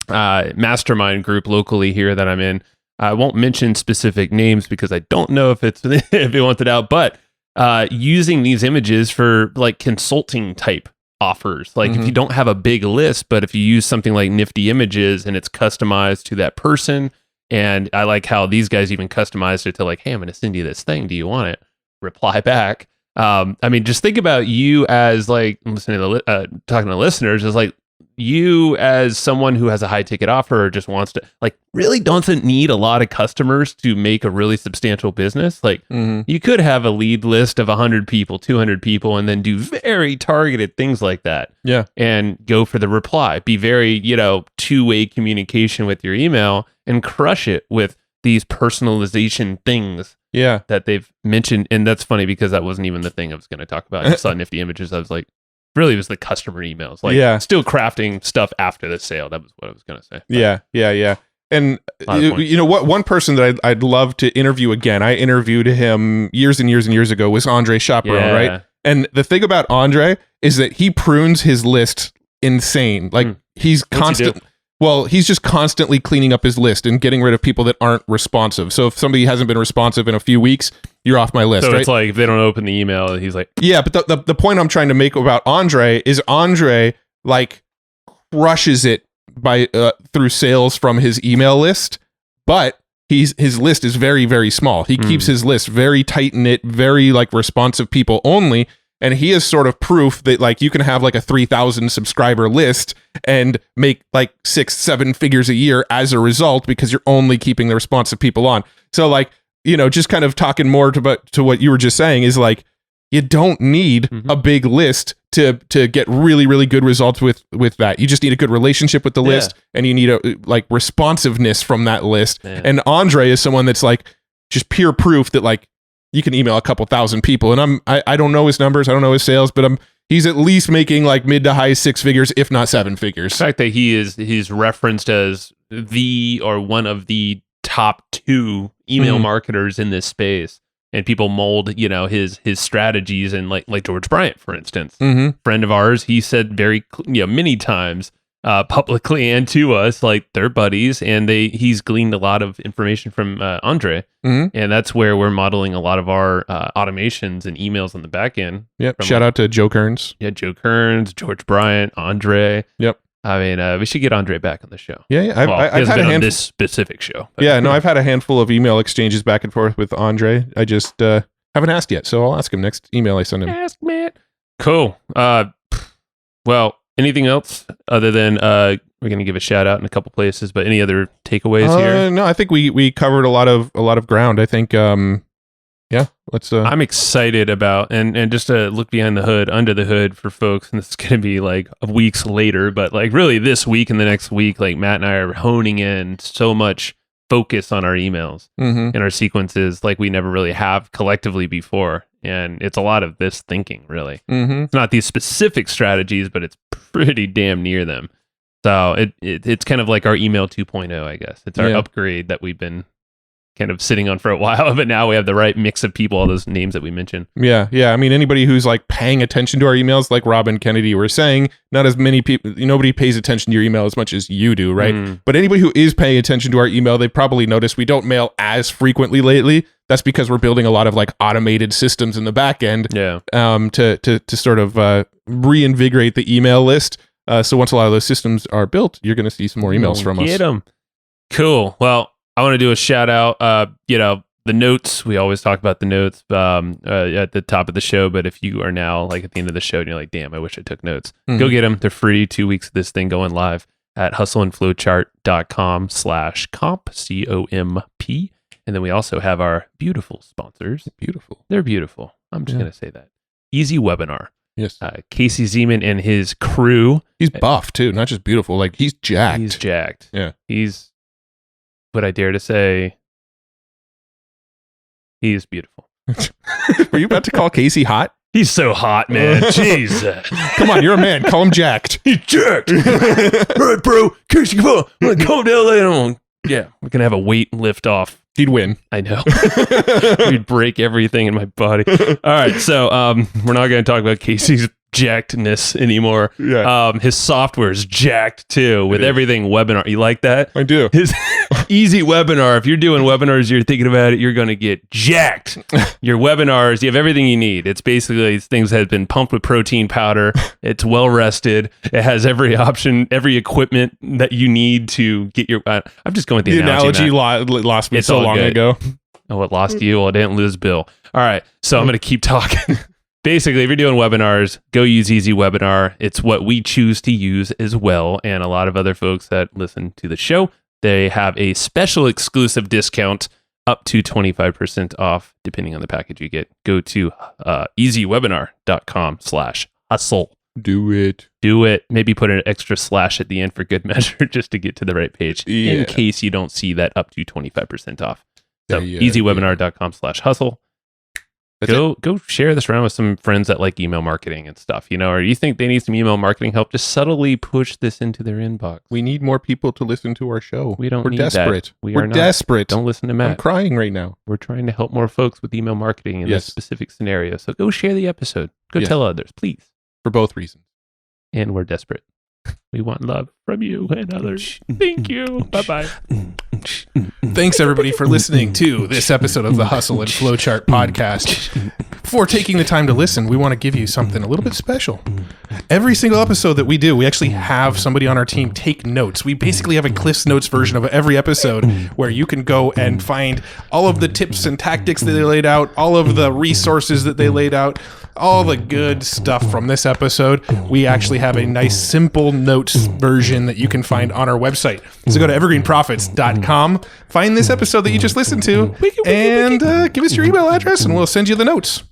mastermind group locally here that I'm in. I won't mention specific names because I don't know if it's if it wants it out, but using these images for like consulting type offers. Like if you don't have a big list, but if you use something like Nifty Images and it's customized to that person, and I like how these guys even customized it to like, hey, I'm going to send you this thing. Do you want it? Reply back. I mean, just think about you as like listening to talking to listeners is like, you as someone who has a high ticket offer or just wants to like really doesn't need a lot of customers to make a really substantial business. Like you could have a lead list of 100 people, 200 people, and then do very targeted things like that. Yeah. And go for the reply, be very, two-way communication with your email and crush it with these personalization things. Yeah. That they've mentioned. And that's funny because that wasn't even the thing I was going to talk about. I saw Nifty Images. I was like, really, it was the customer emails. Like, still crafting stuff after the sale. That was what I was going to say. But Yeah. And you know what? One person that I'd love to interview again. I interviewed him years and years and years ago. Was Andre Chaperon, right? And the thing about Andre is that he prunes his list insane. Like he's constant. Well, he's just constantly cleaning up his list and getting rid of people that aren't responsive. So if somebody hasn't been responsive in a few weeks, you're off my list. So it's like if they don't open the email, he's like, yeah. But the point I'm trying to make about Andre is Andre like crushes it by through sales from his email list, but his list is very, very small. He keeps his list very tight knit, very like responsive people only. And he is sort of proof that like you can have like a 3,000 subscriber list and make like 6-7 figures a year as a result because you're only keeping the responsive people on. So like, just kind of talking more to what you were just saying is like, you don't need a big list to get really, really good results with that. You just need a good relationship with the list and you need a like responsiveness from that list. And Andre is someone that's like just pure proof that like, you can email a couple thousand people, and I don't know his numbers, I don't know his sales, but he's at least making like mid to high 6 figures, if not 7 figures. The fact that he's referenced as the or one of the top 2 email marketers in this space, and people mold his strategies, and like George Bryant, for instance, friend of ours, he said very many times publicly and to us, like they're buddies, and he's gleaned a lot of information from Andre, and that's where we're modeling a lot of our automations and emails on the back end. Yep. Shout out to Joe Kearns. Yeah, Joe Kearns, George Bryant, Andre. Yep. I mean, we should get Andre back on the show. Yeah. I've had on this specific show. But. Yeah, no, I've had a handful of email exchanges back and forth with Andre. I just haven't asked yet, so I'll ask him next email I send him. Ask me. Cool. Well. Anything else other than we're going to give a shout out in a couple places, but any other takeaways here? No, I think we covered a lot of ground. I think let's I'm excited about and just to look behind the hood, under the hood for folks, and this is going to be like weeks later, but like really this week and the next week, like Matt and I are honing in so much focus on our emails and our sequences like we never really have collectively before. And it's a lot of this thinking, really. It's not these specific strategies, but it's pretty damn near them. So it's kind of like our email 2.0, I guess. It's our upgrade that we've been kind of sitting on for a while, but now we have the right mix of people, all those names that we mentioned. Yeah. I mean, anybody who's like paying attention to our emails, like Rob and Kennedy were saying, not as many people, nobody pays attention to your email as much as you do, right? But anybody who is paying attention to our email, they probably noticed we don't mail as frequently lately. That's because we're building a lot of like automated systems in the back end to sort of reinvigorate the email list. So once a lot of those systems are built, you're going to see some more emails from us. Get them. Cool. Well, I want to do a shout out. The notes, we always talk about the notes at the top of the show, but if you are now like at the end of the show and you're like, damn, I wish I took notes, go get them. They're free. 2 weeks of this thing going live at hustleandflowchart.com/comp, COMP. And then we also have our beautiful sponsors. They're beautiful. I'm just going to say that. Easy Webinar. Yes. Casey Zeman and his crew. He's buff too, not just beautiful. Like he's jacked. He's jacked. Yeah. He's, what I dare to say, he is beautiful. Were you about to call Casey hot? He's so hot, man. Jesus. Come on, you're a man. Call him jacked. He's jacked. All right, bro. Casey, come on. I'm going to come down later. Yeah, we're going to have a weight lift off. He'd win. I know. We'd break everything in my body. All right, so we're not going to talk about Casey's jackedness anymore. Yeah. His software is jacked too with everything webinar. You like that? I do. His easy webinar. If you're doing webinars, you're thinking about it, you're going to get jacked. Your webinars, you have everything you need. It's basically these things that have been pumped with protein powder. It's well rested. It has every option, every equipment that you need to get your. I'm just going with the analogy. Lost me It's so all long good. ago. Oh, it lost you? Well, I didn't lose Bill. All right. So I'm going to keep talking. Basically, if you're doing webinars, go use Easy Webinar. It's what we choose to use as well. And a lot of other folks that listen to the show, they have a special exclusive discount up to 25% off, depending on the package you get. Go to easywebinar.com/hustle. Do it. Do it. Maybe put an extra slash at the end for good measure just to get to the right page in case you don't see that up to 25% off. So easywebinar.com/hustle. Go share this around with some friends that like email marketing and stuff, or you think they need some email marketing help, just subtly push this into their inbox. We need more people to listen to our show. We're need desperate. That. We're desperate. Don't listen to Matt. I'm crying right now. We're trying to help more folks with email marketing in this specific scenario. So go share the episode. Go tell others, please. For both reasons. And we're desperate. We want love from you and others. Thank you. Bye-bye. Thanks, everybody, for listening to this episode of the Hustle and Flowchart podcast. Before taking the time to listen, we want to give you something a little bit special. Every single episode that we do, we actually have somebody on our team take notes. We basically have a Cliff's Notes version of every episode where you can go and find all of the tips and tactics that they laid out, all of the resources that they laid out, all the good stuff from this episode. We actually have a nice, simple notes version that you can find on our website. So go to evergreenprofits.com, find this episode that you just listened to, and give us your email address, and we'll send you the notes.